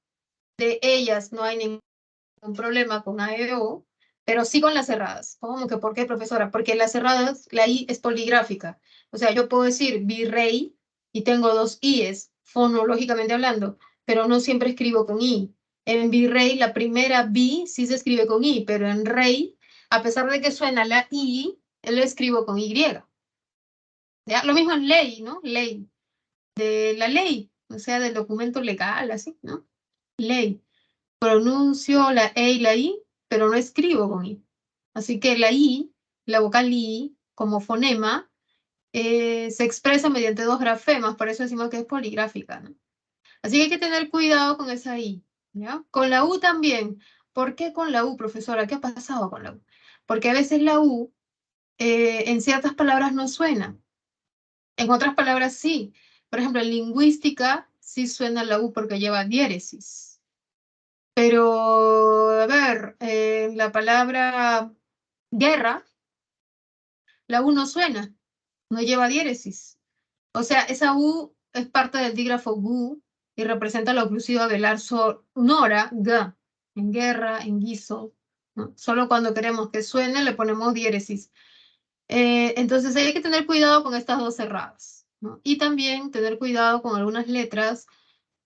de ellas no hay ningún problema con A, E, O, pero sí con las cerradas. ¿Cómo que por qué, profesora? Porque las cerradas, la I es poligráfica. O sea, yo puedo decir virrey y tengo dos I's, fonológicamente hablando, pero no siempre escribo con I. En virrey, la primera B sí se escribe con I, pero en rey, a pesar de que suena la I, lo escribo con Y. ¿Ya? Lo mismo en ley, ¿no? Ley, de la ley, o sea, del documento legal, así, ¿no? Ley. Pronuncio la E y la I, pero no escribo con I. Así que la I, la vocal I, como fonema, se expresa mediante dos grafemas, por eso decimos que es poligráfica, ¿no? Así que hay que tener cuidado con esa I, ¿ya? Con la U también. ¿Por qué con la U, profesora? ¿Qué ha pasado con la U? Porque a veces la U en ciertas palabras no suena, en otras palabras sí. Por ejemplo, en lingüística sí suena la U porque lleva diéresis. Pero, a ver, la palabra guerra, la U no suena, no lleva diéresis. O sea, esa U es parte del dígrafo gu, y representa la oclusiva velar sonora, G, en guerra, en guiso, ¿no? Solo cuando queremos que suene le ponemos diéresis. Entonces hay que tener cuidado con estas dos cerradas, ¿no? Y también tener cuidado con algunas letras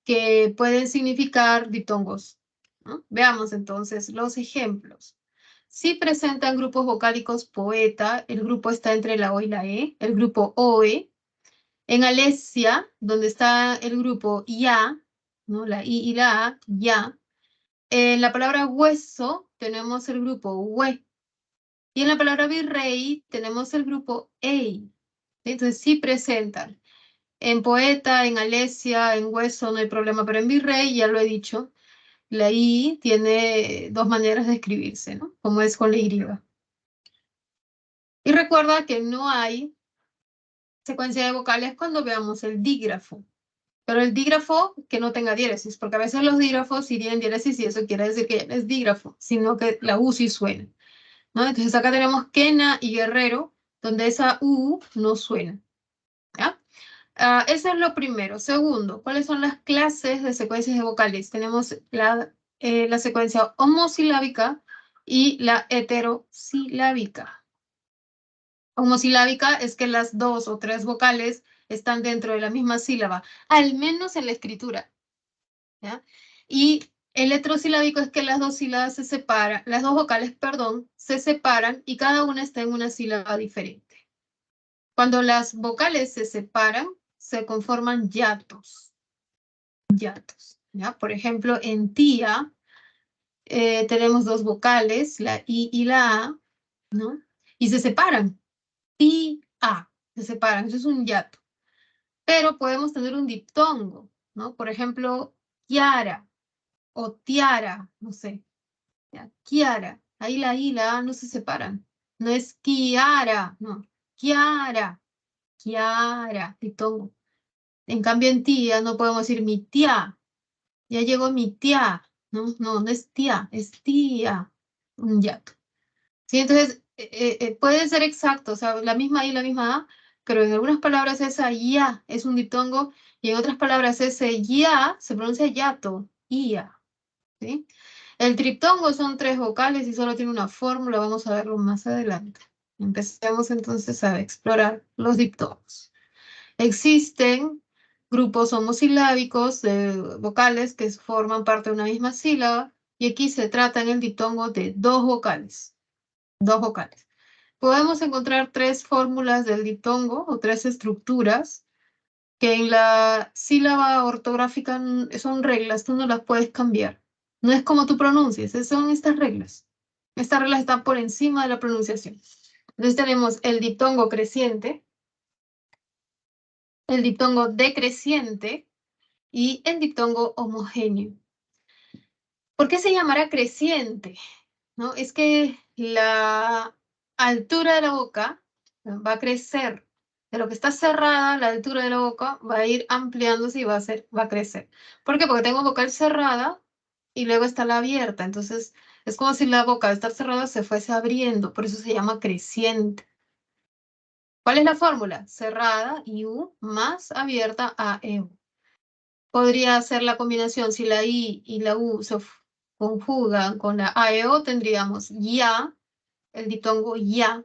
que pueden significar diptongos, ¿no? Veamos entonces los ejemplos. Si presentan grupos vocálicos poeta, el grupo está entre la O y la E, el grupo OE. En Alesia, donde está el grupo ya, ¿no? La I y la A, ya. En la palabra hueso tenemos el grupo hue. Y en la palabra virrey tenemos el grupo ei. Entonces sí presentan. En poeta, en Alesia, en hueso no hay problema, pero en virrey, ya lo he dicho, la I tiene dos maneras de escribirse, ¿no? Como es con la Y. Y recuerda que no hay secuencia de vocales cuando veamos el dígrafo. Pero el dígrafo que no tenga diéresis, porque a veces los dígrafos sí tienen diéresis y eso quiere decir que ya no es dígrafo, sino que la U sí suena, ¿no? Entonces acá tenemos Quena y Guerrero, donde esa U no suena, ¿ya? Eso es lo primero. Segundo, ¿cuáles son las clases de secuencias de vocales? Tenemos la secuencia homosilábica y la heterosilábica. Homosilábica es que las dos o tres vocales están dentro de la misma sílaba, al menos en la escritura, ¿ya? Y el heterosilábico es que las dos sílabas se separan, las dos vocales, perdón, se separan y cada una está en una sílaba diferente. Cuando las vocales se separan, se conforman hiatos. Hiatos, ¿ya? Por ejemplo, en tía tenemos dos vocales, la I y la A, ¿no? Y se separan. Tía, se separan. Eso es un hiato. Pero podemos tener un diptongo, ¿no? Por ejemplo, Kiara o Tiara, no sé. ¿Ya? Kiara. Ahí la I y la A no se separan. No es Kiara, no. Kiara, Kiara, diptongo. En cambio, en tía no podemos decir mi tía. Ya llegó mi tía. No, no, no es tía, es tía. Un hiato. Sí, entonces puede ser exacto, o sea, la misma I, la misma A, pero en algunas palabras esa ya es un diptongo y en otras palabras ese ya se pronuncia yato, ia, ¿sí? El triptongo son tres vocales y solo tiene una fórmula, vamos a verlo más adelante. Empecemos entonces a explorar los diptongos. Existen grupos homosilábicos de vocales que forman parte de una misma sílaba y aquí se trata en el diptongo de dos vocales. Dos vocales. Podemos encontrar tres fórmulas del diptongo o tres estructuras que en la sílaba ortográfica son reglas, tú no las puedes cambiar. No es como tú pronuncias, son estas reglas. Estas reglas están por encima de la pronunciación. Entonces tenemos el diptongo creciente, el diptongo decreciente y el diptongo homogéneo. ¿Por qué se llamará creciente? ¿No? Es que la altura de la boca va a crecer. De lo que está cerrada, la altura de la boca va a ir ampliándose y va a crecer. ¿Por qué? Porque tengo vocal cerrada y luego está la abierta. Entonces, es como si la boca de estar cerrada se fuese abriendo. Por eso se llama creciente. ¿Cuál es la fórmula? Cerrada, IU, más abierta, AEU. Podría ser la combinación, si la I y la U se conjugan con la AEO, tendríamos ya, el diptongo ya,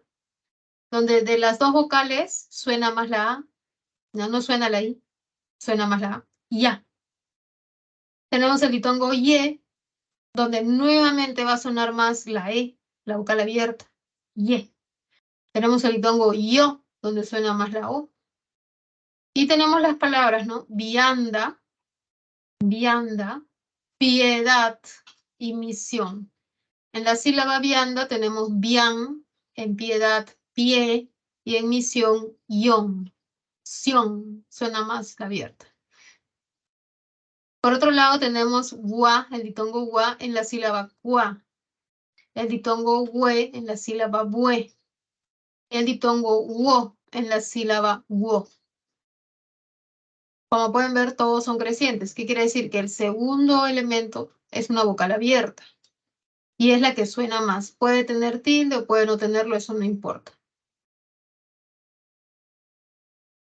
donde de las dos vocales suena más la A, no suena la I, suena más la A, ya. Tenemos el diptongo ye, donde nuevamente va a sonar más la E, la vocal abierta, ye. Tenemos el diptongo yo, donde suena más la O. Y tenemos las palabras, ¿no? Vianda, vianda, piedad y misión. En la sílaba vianda tenemos bian, en piedad, pie, y en misión, ion. Sion, suena más la abierta. Por otro lado tenemos gua, el diptongo gua en la sílaba cua, el diptongo hue en la sílaba bue, el diptongo wo en la sílaba wo. Como pueden ver, todos son crecientes. ¿Qué quiere decir? Que el segundo elemento es una vocal abierta y es la que suena más. Puede tener tilde o puede no tenerlo, eso no importa.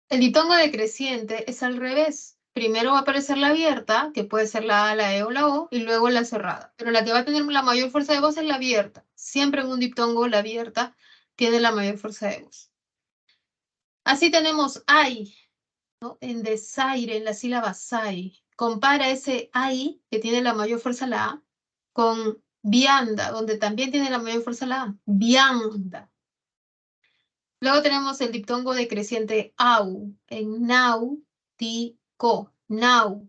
El diptongo decreciente es al revés. primero va a aparecer la abierta, que puede ser la A, la E o la O, y luego la cerrada. Pero la que va a tener la mayor fuerza de voz es la abierta. Siempre en un diptongo la abierta tiene la mayor fuerza de voz. Así tenemos ay, ¿no? En desaire, en la sílaba sai. Compara ese ay, que tiene la mayor fuerza la A, con vianda, donde también tiene la mayor fuerza la A. Vianda. Luego tenemos el diptongo decreciente au, en nau, ti, co, nau.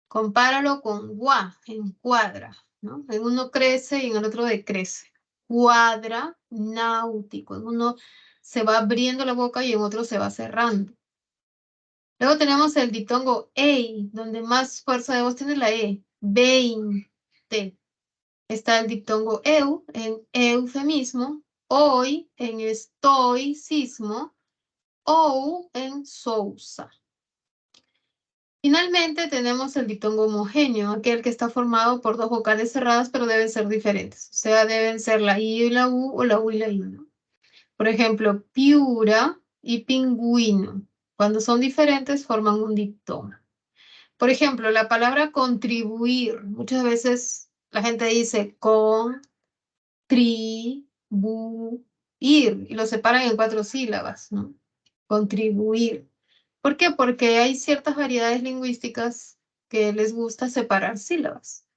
Compáralo con gua, en cuadra, ¿no? En uno crece y en el otro decrece. Cuadra, náutico. En uno se va abriendo la boca y en otro se va cerrando. Luego tenemos el diptongo ei, donde más fuerza de voz tiene la E. 20. Está el diptongo eu, en eufemismo. Hoy, en estoicismo. Ou, en sousa. Finalmente tenemos el diptongo homogéneo, aquel que está formado por dos vocales cerradas, pero deben ser diferentes. O sea, deben ser la I y la U o la U y la I, ¿no? Por ejemplo, piura y pingüino. Cuando son diferentes, forman un diptongo. Por ejemplo, la palabra contribuir. Muchas veces la gente dice contribuir y lo separan en 4 sílabas, ¿no? Contribuir. ¿Por qué? Porque hay ciertas variedades lingüísticas que les gusta separar sílabas.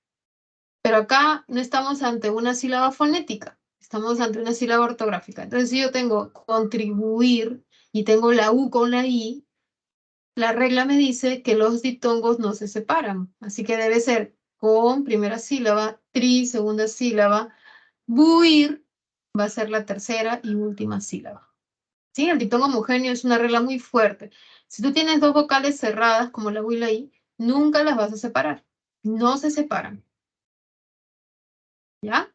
Pero acá no estamos ante una sílaba fonética, estamos ante una sílaba ortográfica. Entonces, si yo tengo contribuir y tengo la U con la I, la regla me dice que los diptongos no se separan. Así que debe ser con primera sílaba, tri, segunda sílaba, buir va a ser la tercera y última sílaba. ¿Sí? El diptongo homogéneo es una regla muy fuerte. Si tú tienes dos vocales cerradas, como la U y la I, nunca las vas a separar. No se separan. ¿Ya?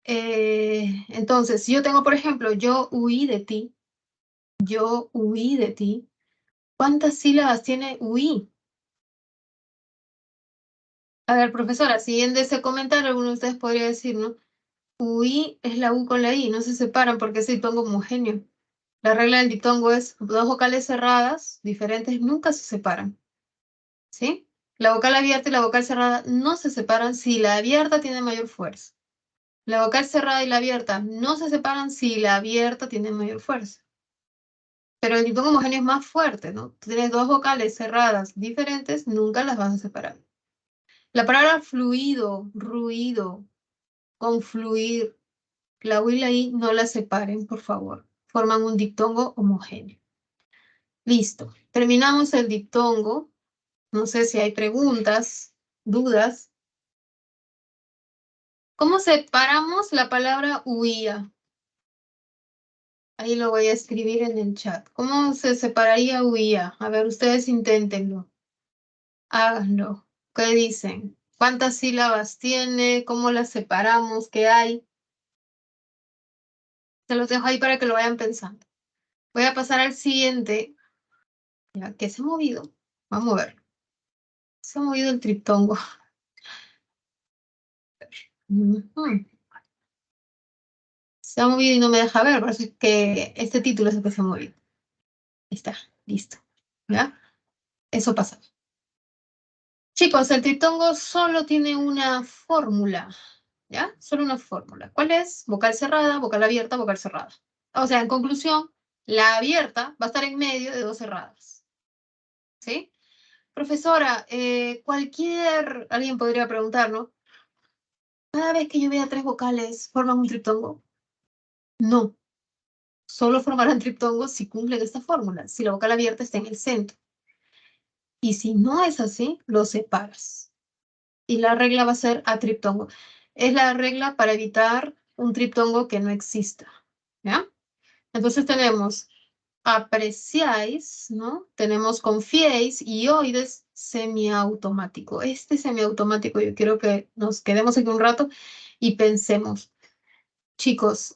Entonces, si yo tengo, por ejemplo, yo huí de ti, yo huí de ti, ¿cuántas sílabas tiene huí? A ver, profesora, siguiendo ese comentario, alguno de ustedes podría decir, ¿no? Huí es la U con la I, no se separan porque es diptongo homogéneo. La regla del diptongo es dos vocales cerradas, diferentes, nunca se separan. ¿Sí? La vocal abierta y la vocal cerrada no se separan si la abierta tiene mayor fuerza. La vocal cerrada y la abierta no se separan si la abierta tiene mayor fuerza. Pero el diptongo homogéneo es más fuerte, ¿no? Tú tienes dos vocales cerradas diferentes, nunca las vas a separar. La palabra fluido, ruido, confluir, la U y la I no las separen, por favor. Forman un diptongo homogéneo. Listo. Terminamos el diptongo. No sé si hay preguntas, dudas. ¿Cómo separamos la palabra huía? Ahí lo voy a escribir en el chat. ¿Cómo se separaría huía? A ver, ustedes inténtenlo. Háganlo. ¿Qué dicen? ¿Cuántas sílabas tiene? ¿Cómo las separamos? ¿Qué hay? Se los dejo ahí para que lo vayan pensando. Voy a pasar al siguiente. Ya, ¿qué se ha movido? Vamos a ver. Se ha movido el triptongo. Ujú. Se ha movido y no me deja ver, por eso es que este título es el que se ha movido. Ahí está, listo. ¿Ya? Eso pasa. Chicos, el triptongo solo tiene una fórmula, ¿ya? Solo una fórmula. ¿Cuál es? Vocal cerrada, vocal abierta, vocal cerrada. O sea, en conclusión, la abierta va a estar en medio de dos cerradas, ¿sí? Profesora, alguien podría preguntar, ¿no? Cada vez que yo vea tres vocales, ¿forman un triptongo? No, solo formarán triptongos si cumplen esta fórmula, si la vocal abierta está en el centro. Y si no es así, lo separas. Y la regla va a ser atriptongo. Es la regla para evitar un triptongo que no exista, ¿ya? Entonces tenemos apreciáis, ¿no? Tenemos confiéis y oides semiautomático. Este semiautomático yo quiero que nos quedemos aquí un rato y pensemos. Chicos,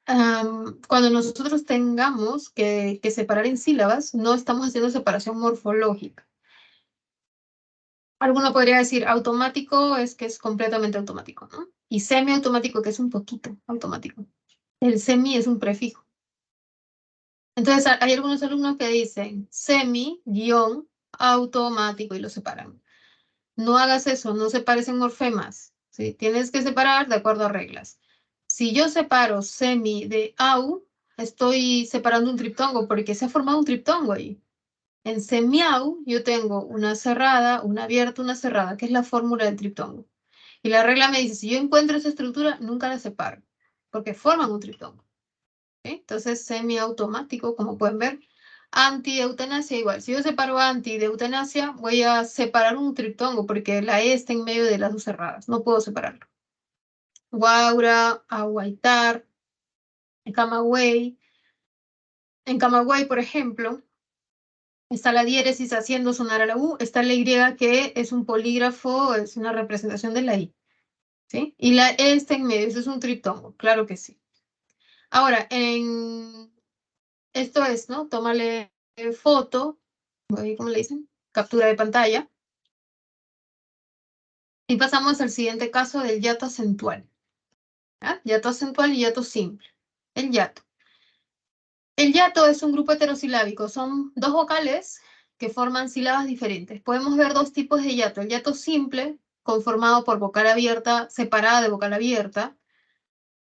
cuando nosotros tengamos que separar en sílabas, no estamos haciendo separación morfológica. Alguno podría decir automático es que es completamente automático, ¿no? Y semiautomático que es un poquito automático. El semi es un prefijo. Entonces hay algunos alumnos que dicen semi, guión, automático y lo separan. No hagas eso, no separes en morfemas, ¿sí? Tienes que separar de acuerdo a reglas. Si yo separo semi de au, estoy separando un triptongo porque se ha formado un triptongo ahí. En semiau yo tengo una cerrada, una abierta, una cerrada, que es la fórmula del triptongo. Y la regla me dice, si yo encuentro esa estructura, nunca la separo, porque forman un triptongo. ¿Sí? Entonces, semiautomático, como pueden ver. Anti-eutanasia igual. Si yo separo anti de eutanasia, voy a separar un triptongo, porque la E está en medio de las dos cerradas. No puedo separarlo. Guaura, aguaitar, camagüey. En camagüey, por ejemplo, está la diéresis haciendo sonar a la U, está la Y que es un polígrafo, es una representación de la I, ¿sí? Y la E está en medio, eso es un triptongo, claro que sí. Ahora, esto es, ¿no? Tómale foto, ¿cómo le dicen? Captura de pantalla. Y pasamos al siguiente caso del hiato acentual. ¿Ya? Hiato acentual y hiato simple. El hiato. El hiato es un grupo heterosilábico, son dos vocales que forman sílabas diferentes. Podemos ver dos tipos de hiato. El hiato simple, conformado por vocal abierta separada de vocal abierta.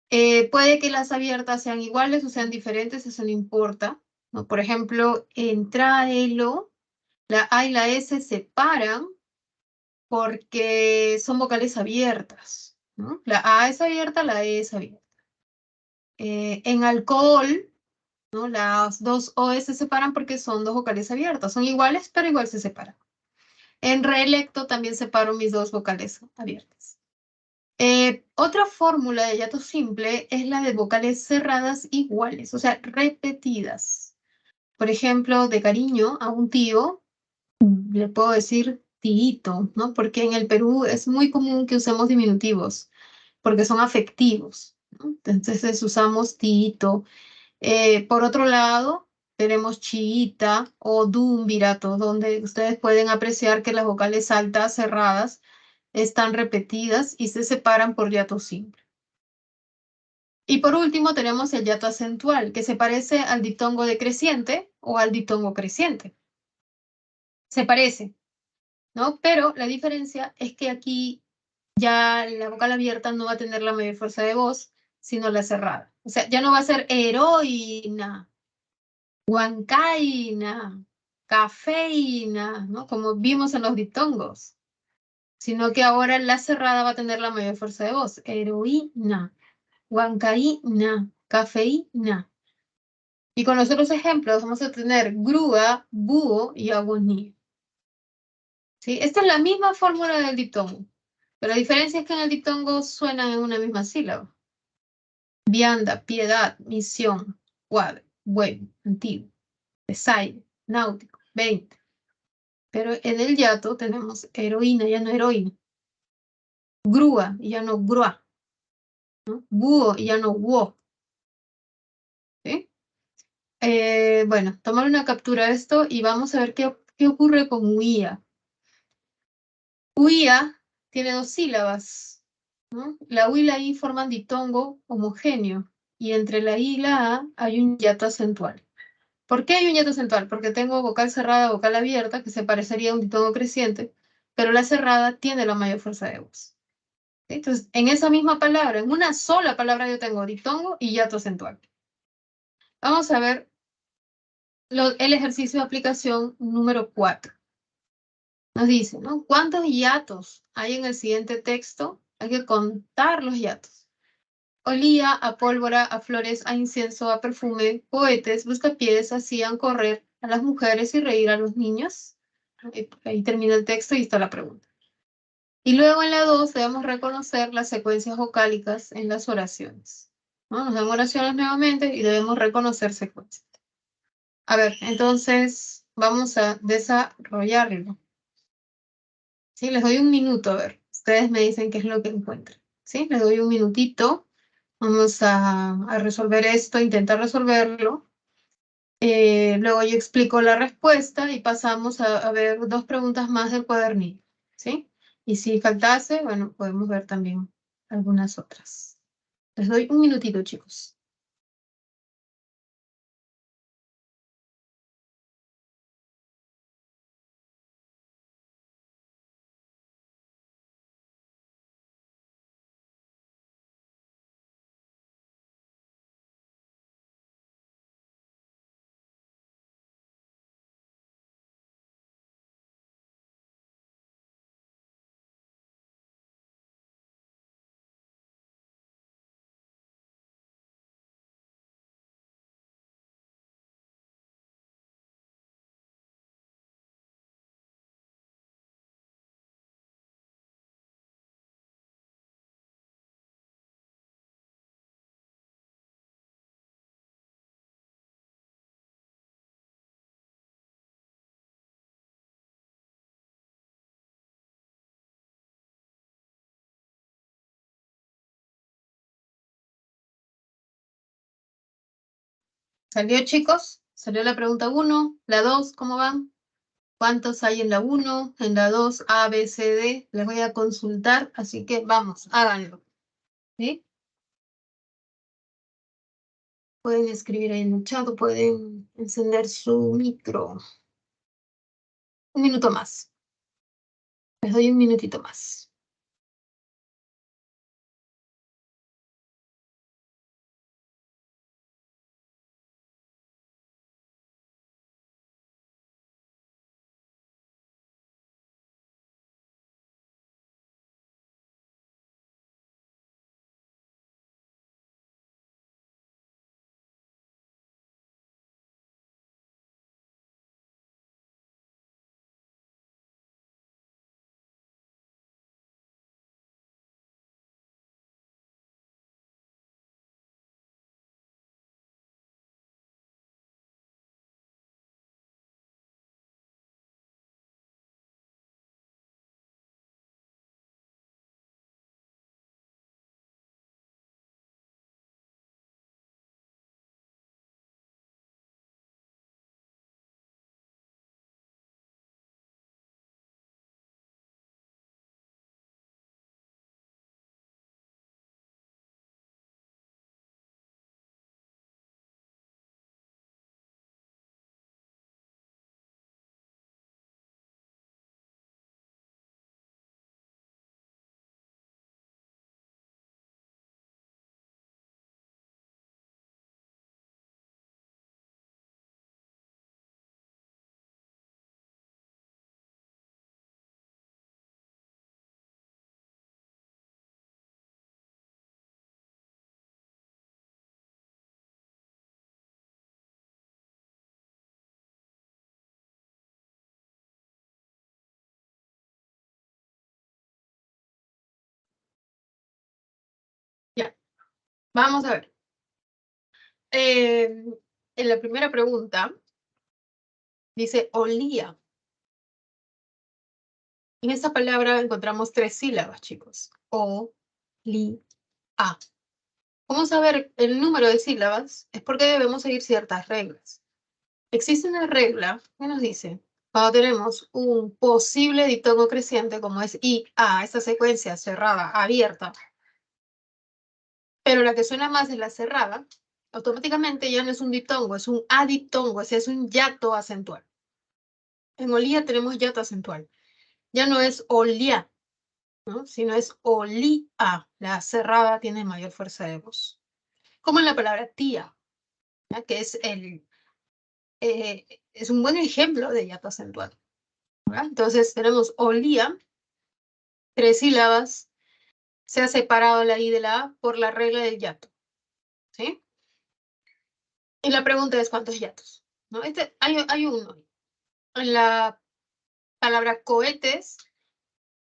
Puede que las abiertas sean iguales o sean diferentes, eso no importa, ¿no? Por ejemplo, en traelo, la A y la S se separan porque son vocales abiertas, ¿no? La A es abierta, la E es abierta. En alcohol, ¿no? Las dos OS se separan porque son dos vocales abiertas. Son iguales, pero igual se separan. En reelecto también separo mis dos vocales abiertas. Otra fórmula de hiato simple es la de vocales cerradas iguales, o sea, repetidas. Por ejemplo, de cariño a un tío, le puedo decir tíito, ¿no? Porque en el Perú es muy común que usemos diminutivos, porque son afectivos, ¿no? Entonces usamos tíito. Por otro lado, tenemos chiita o dumbirato, donde ustedes pueden apreciar que las vocales altas cerradas están repetidas y se separan por hiato simple. Y por último tenemos el hiato acentual, que se parece al diptongo decreciente o al diptongo creciente. Se parece, ¿no? Pero la diferencia es que aquí ya la vocal abierta no va a tener la mayor fuerza de voz, sino la cerrada. O sea, ya no va a ser heroína, huancaína, cafeína, ¿no? Como vimos en los diptongos, sino que ahora la cerrada va a tener la mayor fuerza de voz. Heroína, huancaína, cafeína. Y con los otros ejemplos vamos a tener grúa, búho y agonía. ¿Sí? Esta es la misma fórmula del diptongo, pero la diferencia es que en el diptongo suenan en una misma sílaba. Vianda, piedad, misión, cuadro, bueno, antiguo, desaire, náutico, 20. Pero en el hiato tenemos heroína, ya no heroína. Grúa, y ya no grúa. ¿No? Búho, y ya no búho. ¿Sí? Bueno, tomar una captura de esto y vamos a ver qué ocurre con huía. Huía tiene dos sílabas, ¿no? La U y la I forman diptongo homogéneo y entre la I y la A hay un hiato acentual. ¿Por qué hay un hiato acentual? Porque tengo vocal cerrada, vocal abierta, que se parecería a un diptongo creciente, pero la cerrada tiene la mayor fuerza de voz. ¿Sí? Entonces, en esa misma palabra, en una sola palabra yo tengo diptongo y hiato acentual. Vamos a ver el ejercicio de aplicación número 4. Nos dice, ¿no? ¿Cuántos hiatos hay en el siguiente texto? Hay que contar los hiatos. Olía a pólvora, a flores, a incienso, a perfume, cohetes, buscapiés hacían correr a las mujeres y reír a los niños. Ahí termina el texto y está la pregunta. Y luego en la 2 debemos reconocer las secuencias vocálicas en las oraciones. ¿No? Nos dan oraciones nuevamente y debemos reconocer secuencias. A ver, entonces vamos a desarrollarlo. ¿Sí? Les doy un minuto, a ver. Ustedes me dicen qué es lo que encuentran. ¿Sí? Les doy un minutito. Vamos a resolver esto, intentar resolverlo. Luego yo explico la respuesta y pasamos a ver dos preguntas más del cuadernillo. ¿Sí? Y si faltase, bueno, podemos ver también algunas otras. Les doy un minutito, chicos. ¿Salió, chicos? ¿Salió la pregunta 1? ¿La 2? ¿Cómo van? ¿Cuántos hay en la 1? En la 2, A, B, C, D. Les voy a consultar, así que vamos, háganlo. ¿Sí? Pueden escribir ahí en el chat o pueden encender su micro. Un minuto más. Les doy un minutito más. Ya, vamos a ver. En la primera pregunta dice olía. En esta palabra encontramos 3 sílabas, chicos. O, li, a. ¿Cómo saber el número de sílabas? Es porque debemos seguir ciertas reglas. Existe una regla que nos dice, cuando tenemos un posible diptongo creciente, como es I, A, esta secuencia cerrada, abierta, pero la que suena más es la cerrada, automáticamente ya no es un diptongo, es un adiptongo, es un hiato acentual. En olía tenemos hiato acentual. Ya no es olía, ¿no? Sino es olía. La cerrada tiene mayor fuerza de voz. Como en la palabra tía, ¿ya? Que es un buen ejemplo de hiato acentual. ¿Verdad? Entonces tenemos olía, 3 sílabas, se ha separado la I de la A por la regla del hiato. ¿Sí? Y la pregunta es ¿cuántos hiatos? ¿No? Hay uno. En la palabra cohetes,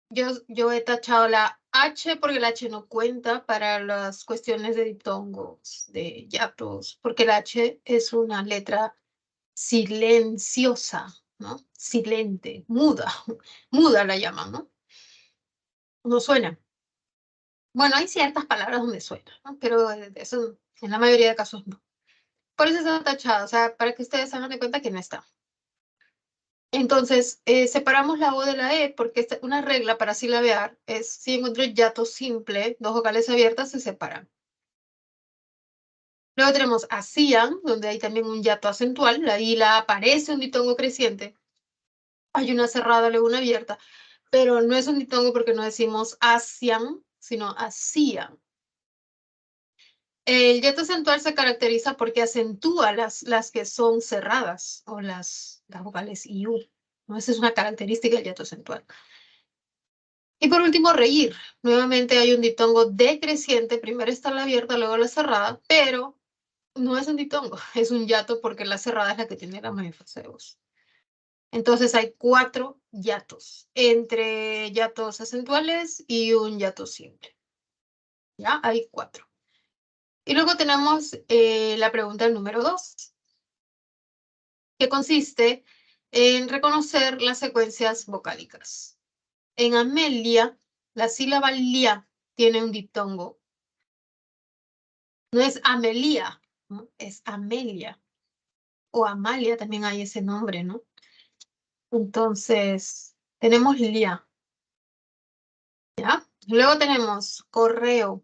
yo he tachado la H porque la H no cuenta para las cuestiones de diptongos, de hiatos, porque la H es una letra silenciosa, ¿no? Silente, muda, muda la llaman, ¿no? No suena. Bueno, hay ciertas palabras donde suena, ¿no? Pero eso en la mayoría de casos no. Por eso está tachado, o sea, para que ustedes hagan de cuenta que no está. Entonces, separamos la O de la E porque una regla para silabear es si encuentro hiato simple, 2 vocales abiertas se separan. Luego tenemos hacían, donde hay también un hiato acentual, la I la aparece un diptongo creciente. Hay una cerrada, luego una abierta, pero no es un diptongo porque no decimos hacían, sino hacían. El hiato acentual se caracteriza porque acentúa las que son cerradas o las vocales IU. ¿No? Esa es una característica del hiato acentual. Y por último, reír. Nuevamente hay un diptongo decreciente. Primero está la abierta, luego la cerrada, pero no es un diptongo, es un hiato porque la cerrada es la que tiene la mayor fuerza de voz. Entonces hay 4 hiatos, entre hiatos acentuales y un hiato simple. ¿Ya? Hay 4. Y luego tenemos la pregunta número 2, que consiste en reconocer las secuencias vocálicas. En Amelia, la sílaba lia tiene un diptongo. No es Amelia, ¿no? Es Amelia. o Amalia, también hay ese nombre, ¿no? Entonces, tenemos lia, ¿ya? Luego tenemos correo,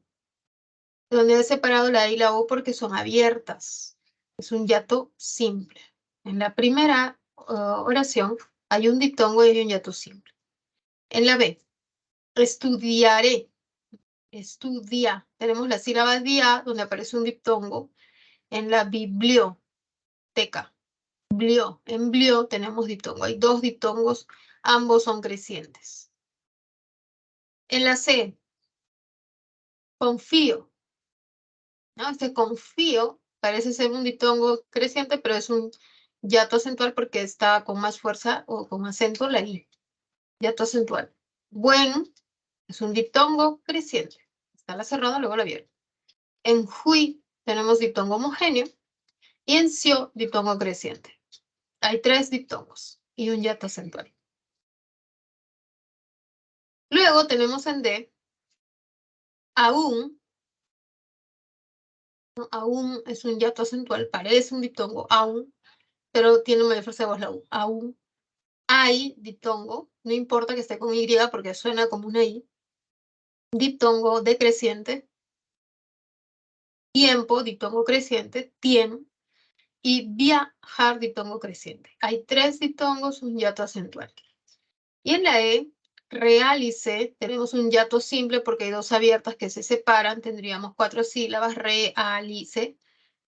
donde he separado la I y la O porque son abiertas. Es un hiato simple. En la primera oración hay un diptongo y hay un hiato simple. En la B, estudiaré, estudia. Tenemos la sílaba dia, donde aparece un diptongo. En la biblioteca, blio. En blio tenemos diptongo. Hay dos diptongos, ambos son crecientes. En la C, confío, ¿no? Este confío parece ser un diptongo creciente, pero es un hiato acentual porque está con más fuerza o con acento la I. Hiato acentual. Bueno es un diptongo creciente. Está la cerrada, luego la abierta. En hui tenemos diptongo homogéneo y en sio diptongo creciente. Hay tres diptongos y un hiato acentual. Luego tenemos en D, aún, ¿no? Aún es un hiato acentual, parece un diptongo, aún, pero tiene mayor fuerza de voz la U. Aún. Hay diptongo, no importa que esté con Y porque suena como una I. Diptongo decreciente. Tiempo, diptongo creciente. Tiem. Y viajar, diptongo creciente. Hay tres diptongos, un hiato acentual. Y en la E, realice, tenemos un hiato simple porque hay dos abiertas que se separan, tendríamos 4 sílabas, realice.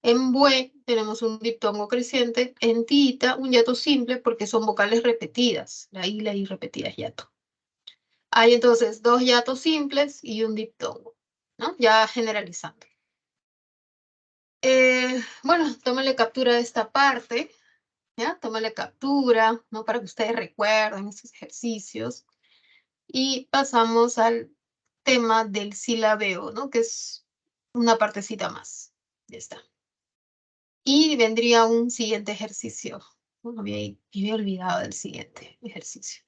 En bue tenemos un diptongo creciente, en tita un hiato simple porque son vocales repetidas, la I repetidas, hiato. Hay entonces dos hiatos simples y un diptongo, ¿no? Ya generalizando. Bueno, tómale captura de esta parte, ¿ya? Tómale captura, ¿no? Para que ustedes recuerden esos ejercicios. Y pasamos al tema del silabeo, ¿no? Que es una partecita más. Ya está. Y vendría un siguiente ejercicio. Me había olvidado del siguiente ejercicio,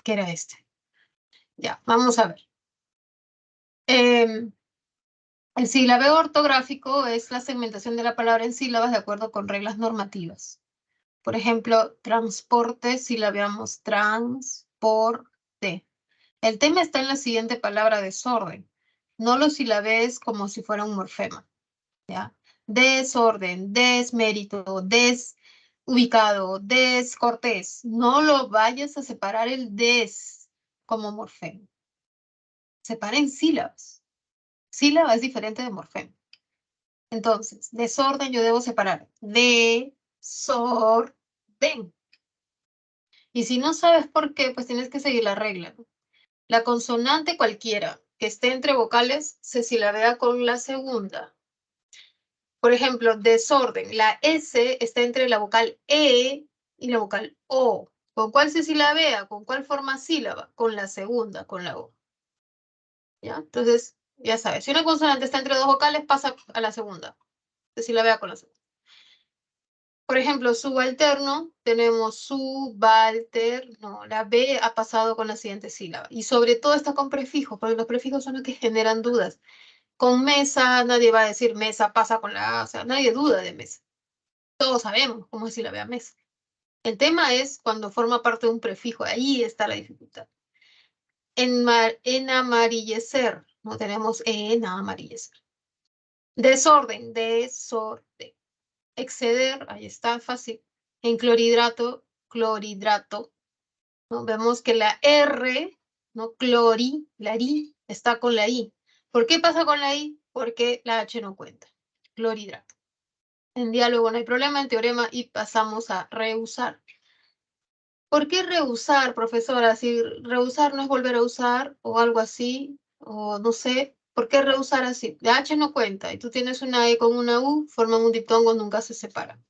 que era este. Ya, vamos a ver. El silabeo ortográfico es la segmentación de la palabra en sílabas de acuerdo con reglas normativas. Por ejemplo, transporte, silabeamos transporte. El tema está en la siguiente palabra, desorden. No lo silabees como si fuera un morfema, ¿ya? Desorden, desmérito, desubicado, descortés. No lo vayas a separar el des como morfema. Separa en sílabas. Sílaba es diferente de morfema. Entonces, desorden yo debo separar desorden. Y si no sabes por qué, pues tienes que seguir la regla, ¿no? La consonante cualquiera que esté entre vocales se silabea con la segunda. Por ejemplo, desorden. La S está entre la vocal E y la vocal O. ¿Con cuál se silabea? ¿Con cuál forma sílaba? Con la segunda, con la O. ¿Ya? Entonces, ya sabes, si una consonante está entre dos vocales, pasa a la segunda. Se silabea con la segunda. Por ejemplo, subalterno, tenemos subalterno. La B ha pasado con la siguiente sílaba. Y sobre todo está con prefijos, porque los prefijos son los que generan dudas. Con mesa, nadie va a decir mesa pasa con la A, o sea, nadie duda de mesa. Todos sabemos cómo decir la B a mesa. El tema es cuando forma parte de un prefijo, ahí está la dificultad. En amarillecer, no tenemos en amarillecer. Desorden, desorden. Exceder, ahí está, fácil. En clorhidrato, clorhidrato. ¿No? Vemos que la R, ¿no? La RI, está con la I. ¿Por qué pasa con la I? Porque la H no cuenta. Clorhidrato. En diálogo no hay problema, en teorema, y pasamos a reusar. ¿Por qué reusar, profesora? Si reusar no es volver a usar o algo así, o no sé, ¿por qué reusar así? La H no cuenta y tú tienes una E con una U, forman un diptongo, nunca se separan.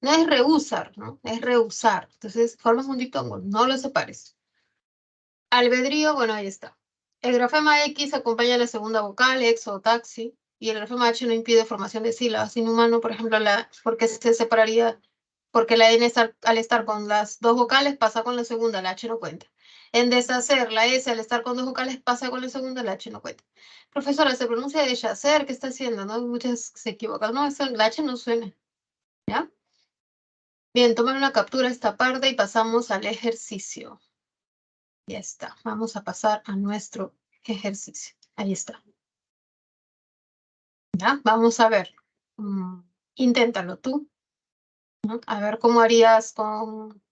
No es reusar, ¿no? Es reusar. Entonces, formas un diptongo, no lo separes. Albedrío, bueno, ahí está. El grafema X acompaña a la segunda vocal, ex o taxi, y el grafema H no impide formación de sílabas. Inhumano, por ejemplo, porque se separaría, porque la N al estar con las dos vocales pasa con la segunda, la H no cuenta. En deshacer, la S al estar con dos vocales pasa con la segunda, la H no cuenta. Profesora, se pronuncia deshacer, ¿qué está haciendo? ¿No? Muchas se equivocan. No, la H no suena, ¿ya? Bien, tomen una captura de esta parte y pasamos al ejercicio. Ya está. Vamos a pasar a nuestro ejercicio. Ahí está. ¿Ya? Vamos a ver. Inténtalo tú, ¿no? A ver cómo harías con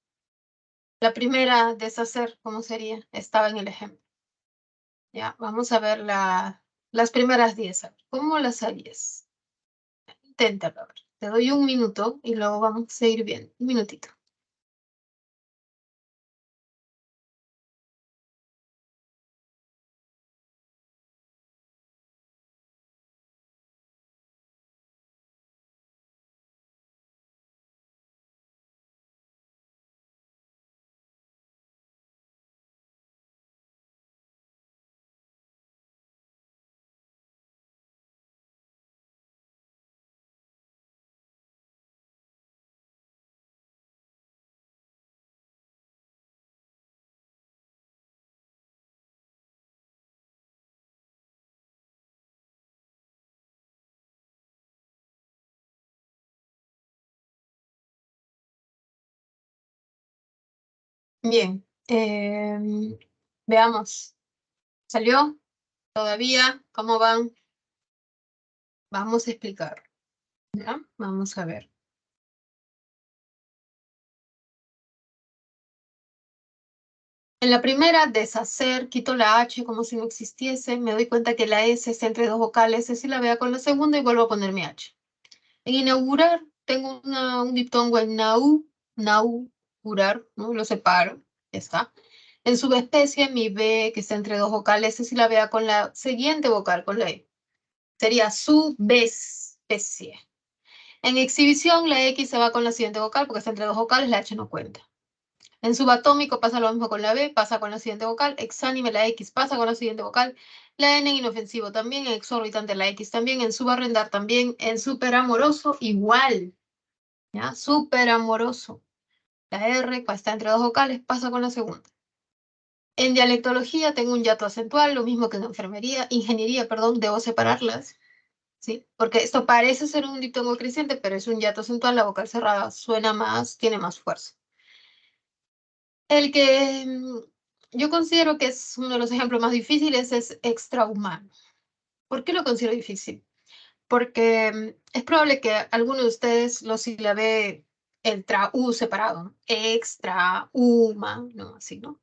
la primera deshacer, ¿cómo sería? Estaba en el ejemplo. Ya, vamos a ver las primeras 10. A ver, ¿cómo las harías? Inténtalo. A ver. Te doy un minuto y luego vamos a seguir viendo. Un minutito. Bien. Veamos. ¿Salió? ¿Todavía? ¿Cómo van? Vamos a explicar. ¿Ya? Vamos a ver. En la primera, deshacer, quito la H como si no existiese, me doy cuenta que la S está entre dos vocales, es la vea con la segunda y vuelvo a poner mi H. En inaugurar, tengo un diptongo en naugurar, ¿no? Lo separo, ya está. En subespecie, mi B, que está entre dos vocales, es la vea con la siguiente vocal, con la E. Sería subespecie. En exhibición, la X se va con la siguiente vocal, porque está entre dos vocales, la H no cuenta. En subatómico pasa lo mismo con la B, pasa con la siguiente vocal. Exánime, la X pasa con la siguiente vocal. La N en inofensivo también. En exorbitante, la X también. En subarrendar también. En superamoroso, igual. ¿Ya? Superamoroso. La R está entre dos vocales, pasa con la segunda. En dialectología tengo un hiato acentual, lo mismo que en ingeniería, perdón, debo separarlas. ¿Sí? Porque esto parece ser un diptongo creciente, pero es un hiato acentual, la vocal cerrada suena más, tiene más fuerza. El que yo considero que es uno de los ejemplos más difíciles es extrahumano. ¿Por qué lo considero difícil? Porque es probable que alguno de ustedes lo silabe el tra-u separado, ¿no? Extra, uma, ¿no? Así, ¿no?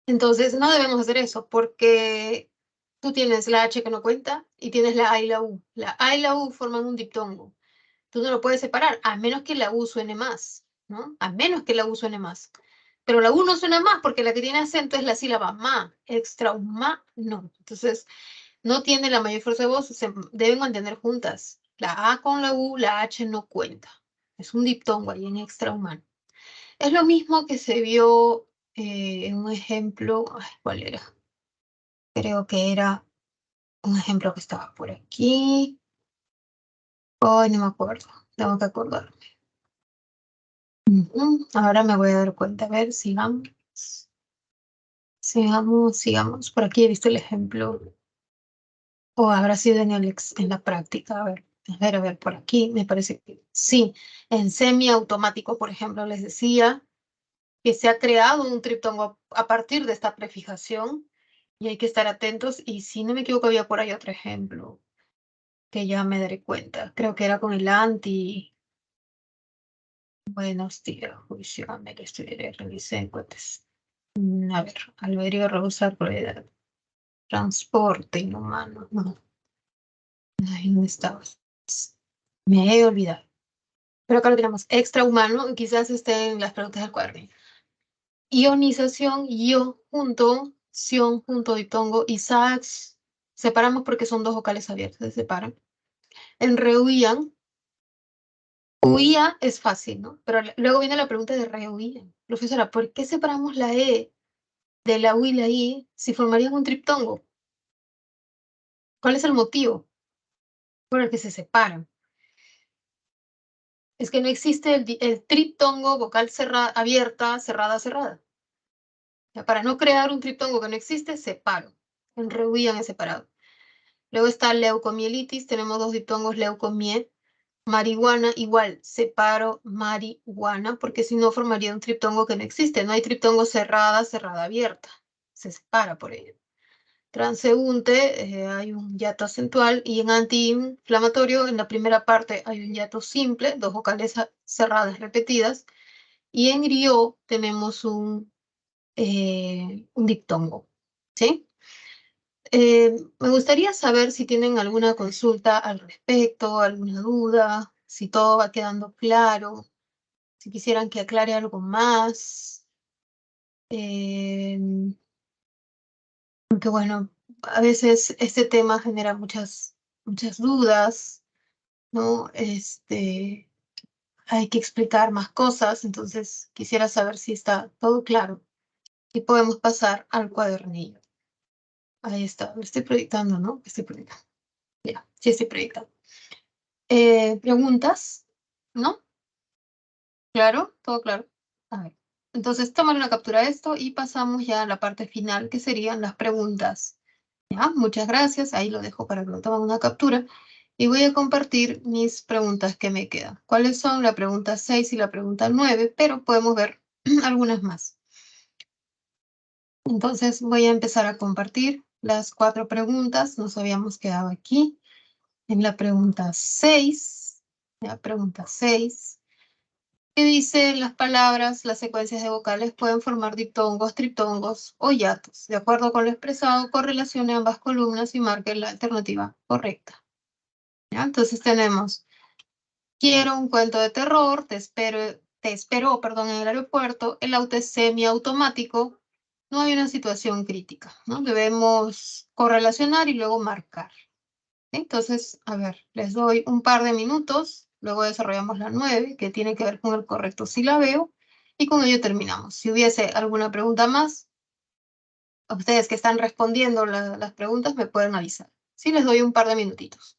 Entonces, no debemos hacer eso porque tú tienes la H que no cuenta y tienes la A y la U. La A y la U forman un diptongo. Tú no lo puedes separar, a menos que la U suene más, ¿no? A menos que la U suene más. Pero la U no suena más porque la que tiene acento es la sílaba ma, extra un ma, no. Entonces, no tiene la mayor fuerza de voz, se deben mantener juntas. La A con la U, la H no cuenta. Es un diptongo ahí en extrahumano. Es lo mismo que se vio en un ejemplo, ay, ¿cuál era? Creo que era un ejemplo que estaba por aquí. Ay, no me acuerdo, tengo que acordar. Ahora me voy a dar cuenta. A ver, sigamos. Sigamos. Por aquí he visto el ejemplo. O habrá sido en la práctica. A ver, por aquí me parece que sí. En semiautomático, por ejemplo, les decía que se ha creado un triptongo a partir de esta prefijación y hay que estar atentos. Y si no me equivoco, había por ahí otro ejemplo que ya me daré cuenta. Creo que era con el anti. Buenos días, juicio, me que estudiaré, realicé encuestas. A ver, albedrío, rehusar, propiedad. Transporte inhumano. No, ay, ¿dónde estabas? Me he olvidado. Pero acá lo tenemos. Extrahumano, quizás esté en las preguntas del cuaderno. Ionización, sion junto, diptongo, y sax. Separamos porque son dos vocales abiertas, se separan. En rehuían, huía es fácil, ¿no? Pero luego viene la pregunta de rehuían. Profesora, ¿por qué separamos la E de la U y la I si formarían un triptongo? ¿Cuál es el motivo por el que se separan? Es que no existe el triptongo vocal abierta, cerrada, cerrada. Ya, para no crear un triptongo que no existe, separo. En rehuían es separado. Luego está leucomielitis, tenemos dos diptongos leucomie. Marihuana, igual, separo marihuana, porque si no formaría un triptongo que no existe. No hay triptongo cerrada, cerrada abierta. Se separa por ello. Transeúnte, hay un hiato acentual, y en antiinflamatorio, en la primera parte hay un hiato simple, dos vocales cerradas repetidas, y en griot tenemos un diptongo. ¿Sí? Me gustaría saber si tienen alguna consulta al respecto, alguna duda, si todo va quedando claro, si quisieran que aclare algo más. Eh, Aunque bueno, a veces este tema genera muchas dudas, ¿no? Hay que explicar más cosas, entonces quisiera saber si está todo claro y podemos pasar al cuadernillo. Ahí está, lo estoy proyectando, ¿no? Estoy proyectando. Ya, sí estoy proyectando. ¿Preguntas? ¿No? ¿Claro? ¿Todo claro? A ver. Entonces, tomar una captura de esto y pasamos ya a la parte final, que serían las preguntas. Ya, muchas gracias. Ahí lo dejo para que lo tomen una captura. Y voy a compartir mis preguntas que me quedan. ¿Cuáles son? La pregunta 6 y la pregunta 9, pero podemos ver algunas más. Entonces, voy a empezar a compartir las 4 preguntas. Nos habíamos quedado aquí en la pregunta 6. La pregunta 6. Que dice las palabras, las secuencias de vocales pueden formar diptongos, triptongos o hiatos. De acuerdo con lo expresado, correlacione ambas columnas y marque la alternativa correcta. ¿Ya? Entonces tenemos, quiero un cuento de terror, te espero, perdón, en el aeropuerto, el auto es semiautomático, no hay una situación crítica, ¿no? Debemos correlacionar y luego marcar. Entonces, a ver, les doy un par de minutos, luego desarrollamos la 9, que tiene que ver con el correcto silabeo, y con ello terminamos. Si hubiese alguna pregunta más, ustedes que están respondiendo las preguntas me pueden avisar. Sí, les doy un par de minutitos.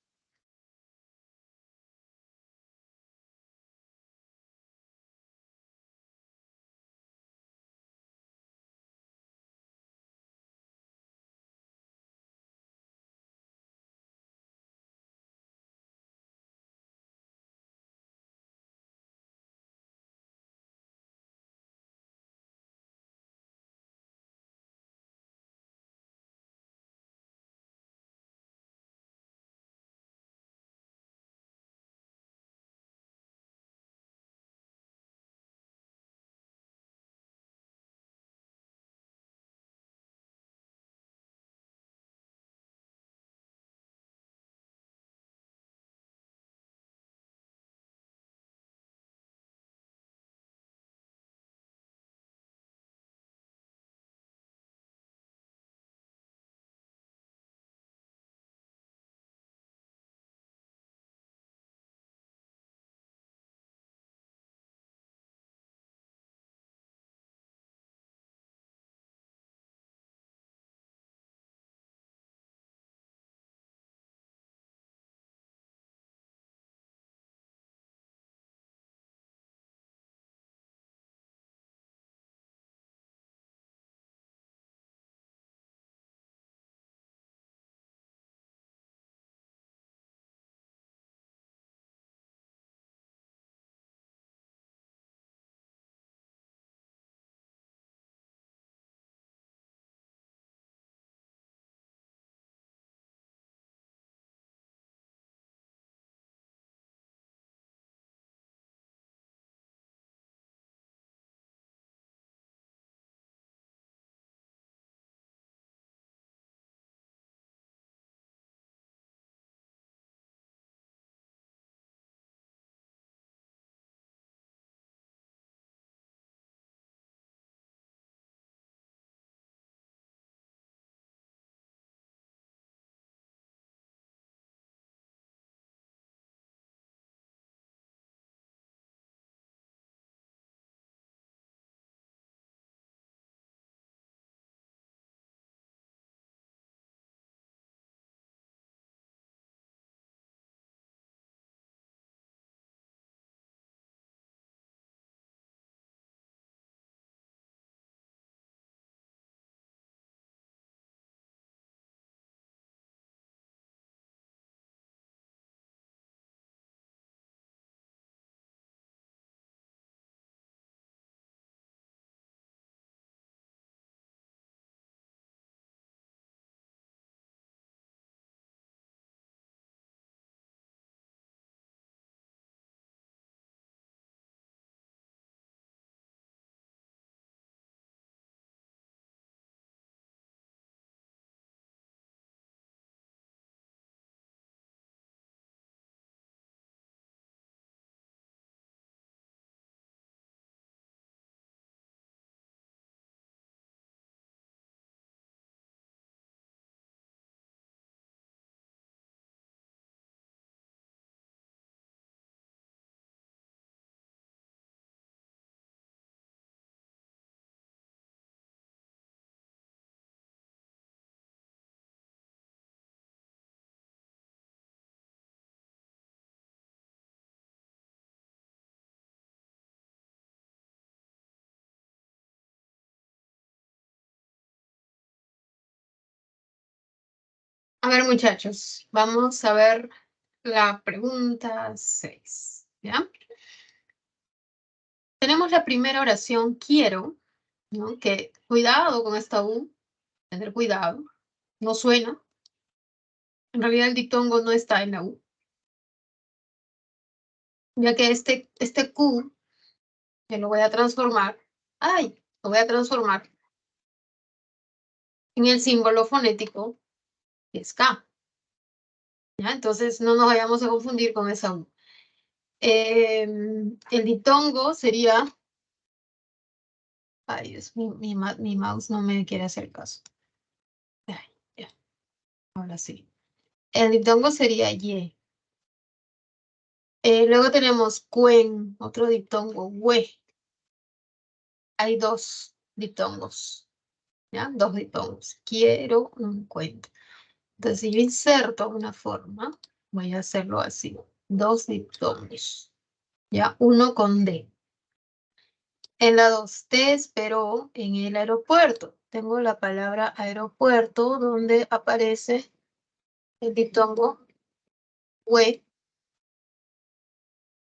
A ver, muchachos, vamos a ver la pregunta 6, ¿ya? Tenemos la primera oración, quiero, ¿no? Que cuidado con esta U, tener cuidado, no suena. En realidad el diptongo no está en la U, ya que este Q, que lo voy a transformar, lo voy a transformar en el símbolo fonético, que es K, ¿ya? Entonces no nos vayamos a confundir con esa U. El diptongo sería, ay Dios, mi mouse no me quiere hacer caso. Ay, ya, ahora sí. El diptongo sería Y. Luego tenemos cuen, otro diptongo, hue. Hay dos diptongos, ¿ya? Dos diptongos. Quiero un cuento. Entonces, si yo inserto una forma, voy a hacerlo así. Dos diptongos, ¿ya? Uno con D. En la 2, te esperó en el aeropuerto. Tengo la palabra aeropuerto, donde aparece el diptongo hue.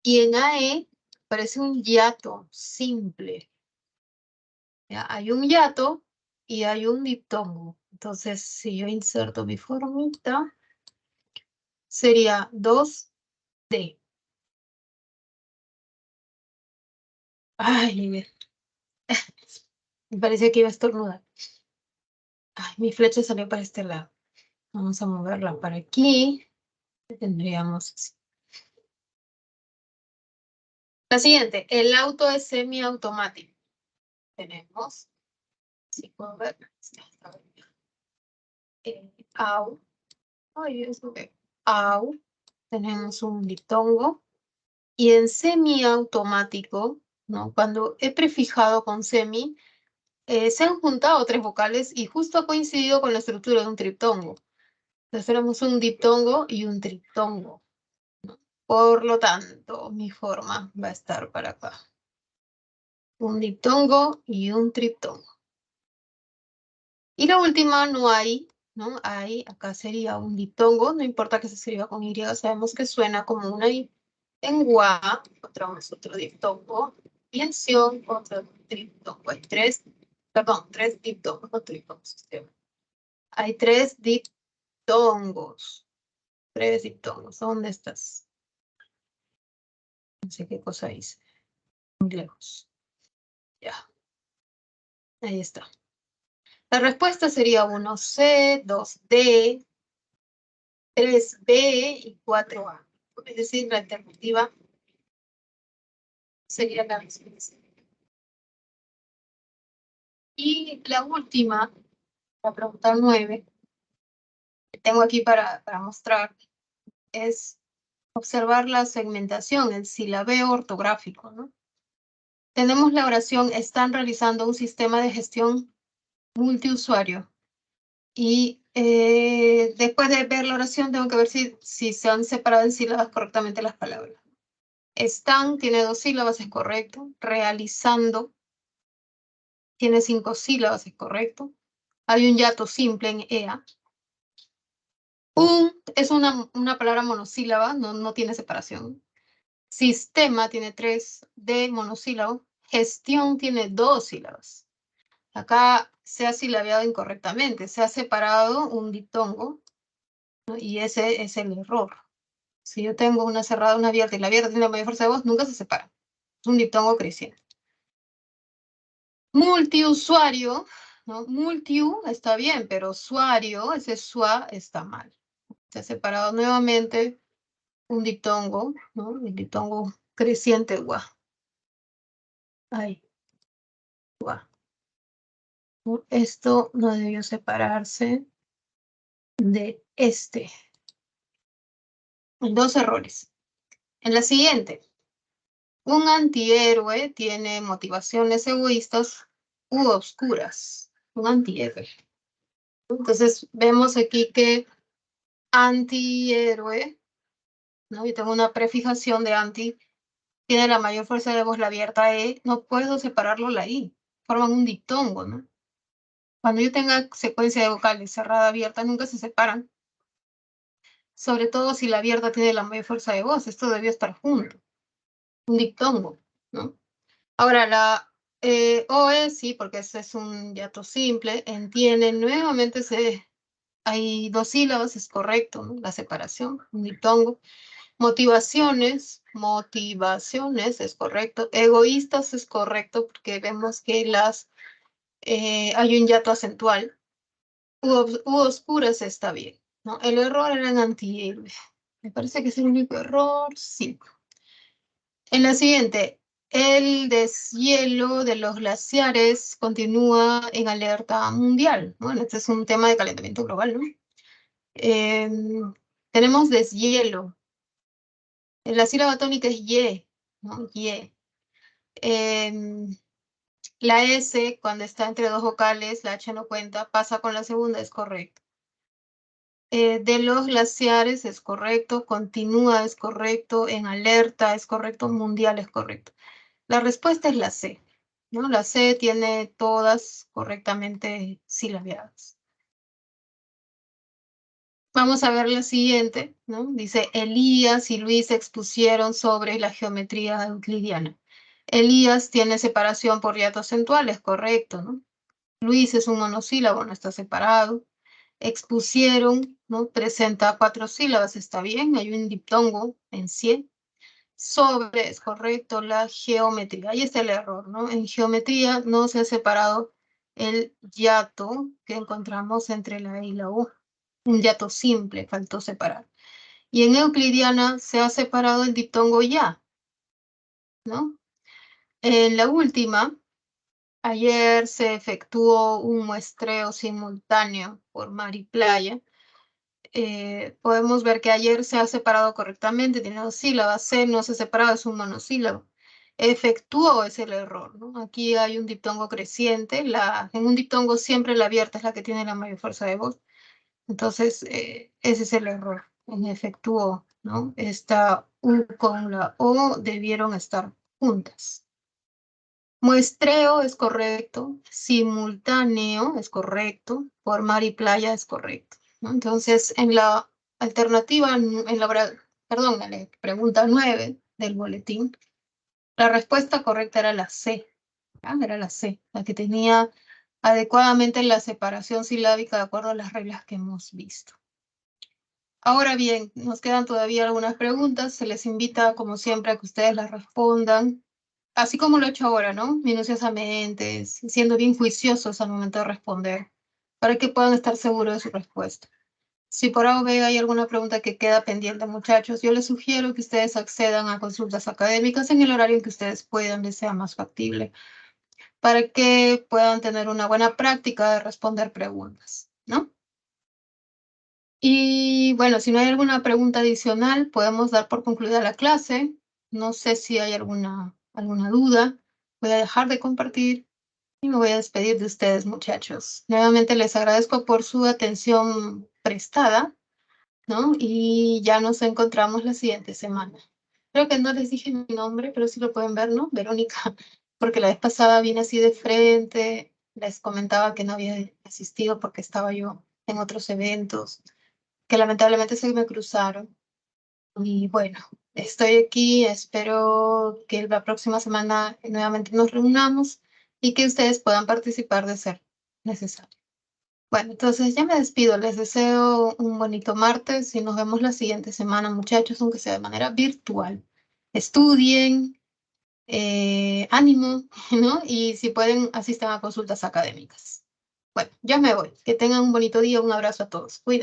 Y en AE aparece un hiato simple. ¿Ya? Hay un hiato y hay un diptongo. Entonces, si yo inserto mi formita, sería 2D. Ay, me parecía que iba a estornudar. Ay, mi flecha salió para este lado. Vamos a moverla para aquí. Tendríamos así. La siguiente, el auto es semiautomático. Tenemos, si puedo ver, au, ay, au, tenemos un diptongo. Y en semiautomático, ¿no? Cuando he prefijado con semi, se han juntado tres vocales y justo ha coincidido con la estructura de un triptongo. Entonces tenemos un diptongo y un triptongo. Por lo tanto, mi forma va a estar para acá. Un diptongo y un triptongo. Y la última no hay, ¿no? Hay, acá sería un diptongo, no importa que se escriba con Y, sabemos que suena como una I. En gua, encontramos otro diptongo. Y en sion, otro diptongo. Hay tres diptongos, no triptongos. Hay tres diptongos. Tres diptongos. ¿Dónde estás? No sé qué cosa hice. Muy lejos. Ya. Ahí está. La respuesta sería 1C, 2D, 3B y 4A. Es decir, la alternativa sería la respuesta. Y la última, la pregunta 9, que tengo aquí para mostrar, es observar la segmentación, el silabeo ortográfico, ¿no? Tenemos la oración, están realizando un sistema de gestión multiusuario. Y después de ver la oración, tengo que ver si se han separado en sílabas correctamente las palabras. Están tiene 2 sílabas, es correcto. Realizando tiene 5 sílabas, es correcto. Hay un hiato simple en EA. Es una palabra monosílaba, no tiene separación. Sistema tiene 3 de monosílabo. Gestión tiene 2 sílabas. Acá se ha silabeado incorrectamente, se ha separado un diptongo, ¿no? Y ese es el error. Si yo tengo una cerrada, una abierta y la abierta tiene la mayor fuerza de voz, nunca se separan. Es un diptongo creciente. Multiusuario, ¿no? Multiu está bien, pero usuario, ese sua está mal. Se ha separado nuevamente un diptongo, ¿no? El diptongo creciente, gua. Ay, gua. Esto no debió separarse de este. Dos errores. En la siguiente, un antihéroe tiene motivaciones egoístas u oscuras. Un antihéroe. Entonces vemos aquí que antihéroe, ¿no? Y tengo una prefijación de anti, tiene la mayor fuerza de voz, la abierta E, no puedo separarlo la I, forman un diptongo, ¿no? Cuando yo tenga secuencia de vocales cerrada, abierta, nunca se separan, Sobre todo si la abierta tiene la mayor fuerza de voz. Esto debió estar junto. Un diptongo, ¿no? Ahora, la OE sí, porque ese es un hiato simple. Entiende, nuevamente hay dos sílabas, es correcto, ¿no? La separación, un diptongo. Motivaciones es correcto. Egoístas es correcto, porque vemos que hay un hiato acentual. U oscuras está bien, ¿no? El error era en antihéroe. Me parece que es el único error, sí. En la siguiente, el deshielo de los glaciares continúa en alerta mundial. Bueno, este es un tema de calentamiento global, ¿no? Tenemos deshielo. La sílaba tónica es ye, ¿no? Ye. La S, cuando está entre dos vocales, la H no cuenta, pasa con la segunda, es correcto. De los glaciares es correcto, continúa es correcto, en alerta es correcto, mundial es correcto. La respuesta es la C, ¿no? La C tiene todas correctamente silabeadas. Vamos a ver la siguiente, ¿no? Dice, Elías y Luis expusieron sobre la geometría euclidiana. Elías tiene separación por hiato acentual, es correcto, ¿no? Luis es un monosílabo, no está separado. Expusieron, ¿no? Presenta 4 sílabas, está bien, hay un diptongo en sí. Sobre es correcto, la geometría. Ahí está el error, ¿no? En geometría no se ha separado el hiato que encontramos entre la E y la U. Un hiato simple, faltó separar. Y en euclidiana se ha separado el diptongo ya, ¿no? En la última, ayer se efectuó un muestreo simultáneo por mar y playa. Podemos ver que ayer se ha separado correctamente, tiene 2 sílabas. C no se ha separado, es un monosílabo. Efectuó es el error, ¿no? Aquí hay un diptongo creciente. En un diptongo siempre la abierta es la que tiene la mayor fuerza de voz. Entonces, ese es el error. En efectuó, ¿no? Esta U con la O debieron estar juntas. Muestreo es correcto, simultáneo es correcto, por mar y playa es correcto, ¿no? Entonces, en la alternativa, perdón, en la pregunta 9 del boletín, la respuesta correcta era la C, ¿ya? Era la C, la que tenía adecuadamente la separación silábica de acuerdo a las reglas que hemos visto. Ahora bien, nos quedan todavía algunas preguntas, se les invita, como siempre, a que ustedes las respondan. Así como lo he hecho ahora, ¿no? Minuciosamente, siendo bien juiciosos al momento de responder, para que puedan estar seguros de su respuesta. Si por A o B hay alguna pregunta que queda pendiente, muchachos, yo les sugiero que ustedes accedan a consultas académicas en el horario en que ustedes puedan, les sea más factible, para que puedan tener una buena práctica de responder preguntas, ¿no? Y bueno, si no hay alguna pregunta adicional, podemos dar por concluida la clase. No sé si hay alguna duda. Voy a dejar de compartir y me voy a despedir de ustedes, muchachos. Nuevamente les agradezco por su atención prestada, ¿no? Y ya nos encontramos la siguiente semana. Creo que no les dije mi nombre, pero sí lo pueden ver, ¿no? Verónica, porque la vez pasada vine así de frente, les comentaba que no había asistido porque estaba yo en otros eventos que lamentablemente se me cruzaron. Y bueno, estoy aquí, espero que la próxima semana nuevamente nos reunamos y que ustedes puedan participar de ser necesario. Bueno, entonces ya me despido, les deseo un bonito martes y nos vemos la siguiente semana, muchachos, aunque sea de manera virtual. Estudien, ánimo, ¿no? Y si pueden, asistan a consultas académicas. Bueno, ya me voy. Que tengan un bonito día, un abrazo a todos. Cuídense.